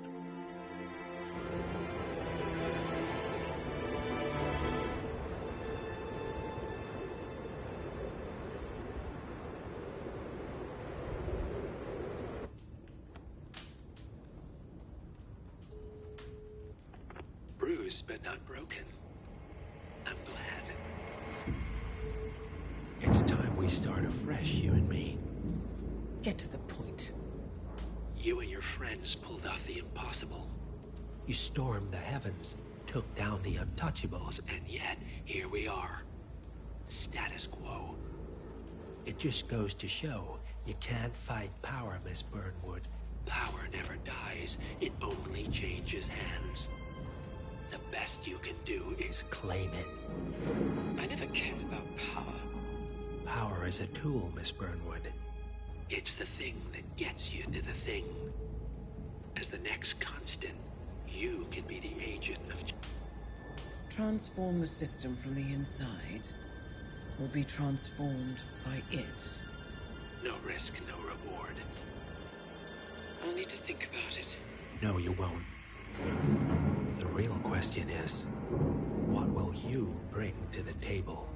Bruised but not broken. I'm glad. It's time we start afresh, you and me. Get to the point. You and your friends pulled off the impossible. You stormed the heavens, took down the untouchables, And yet, here we are. Status quo. it just goes to show you can't fight power, Miss Burnwood. Power never dies. It only changes hands. The best you can do is claim it. I never cared about power. Power is a tool, Miss Burnwood. It's the thing that gets you to the thing. As the next constant, you can be the agent of... Transform the system from the inside, or be transformed by it. No risk, no reward. I'll need to think about it. No, you won't. The real question is, what will you bring to the table?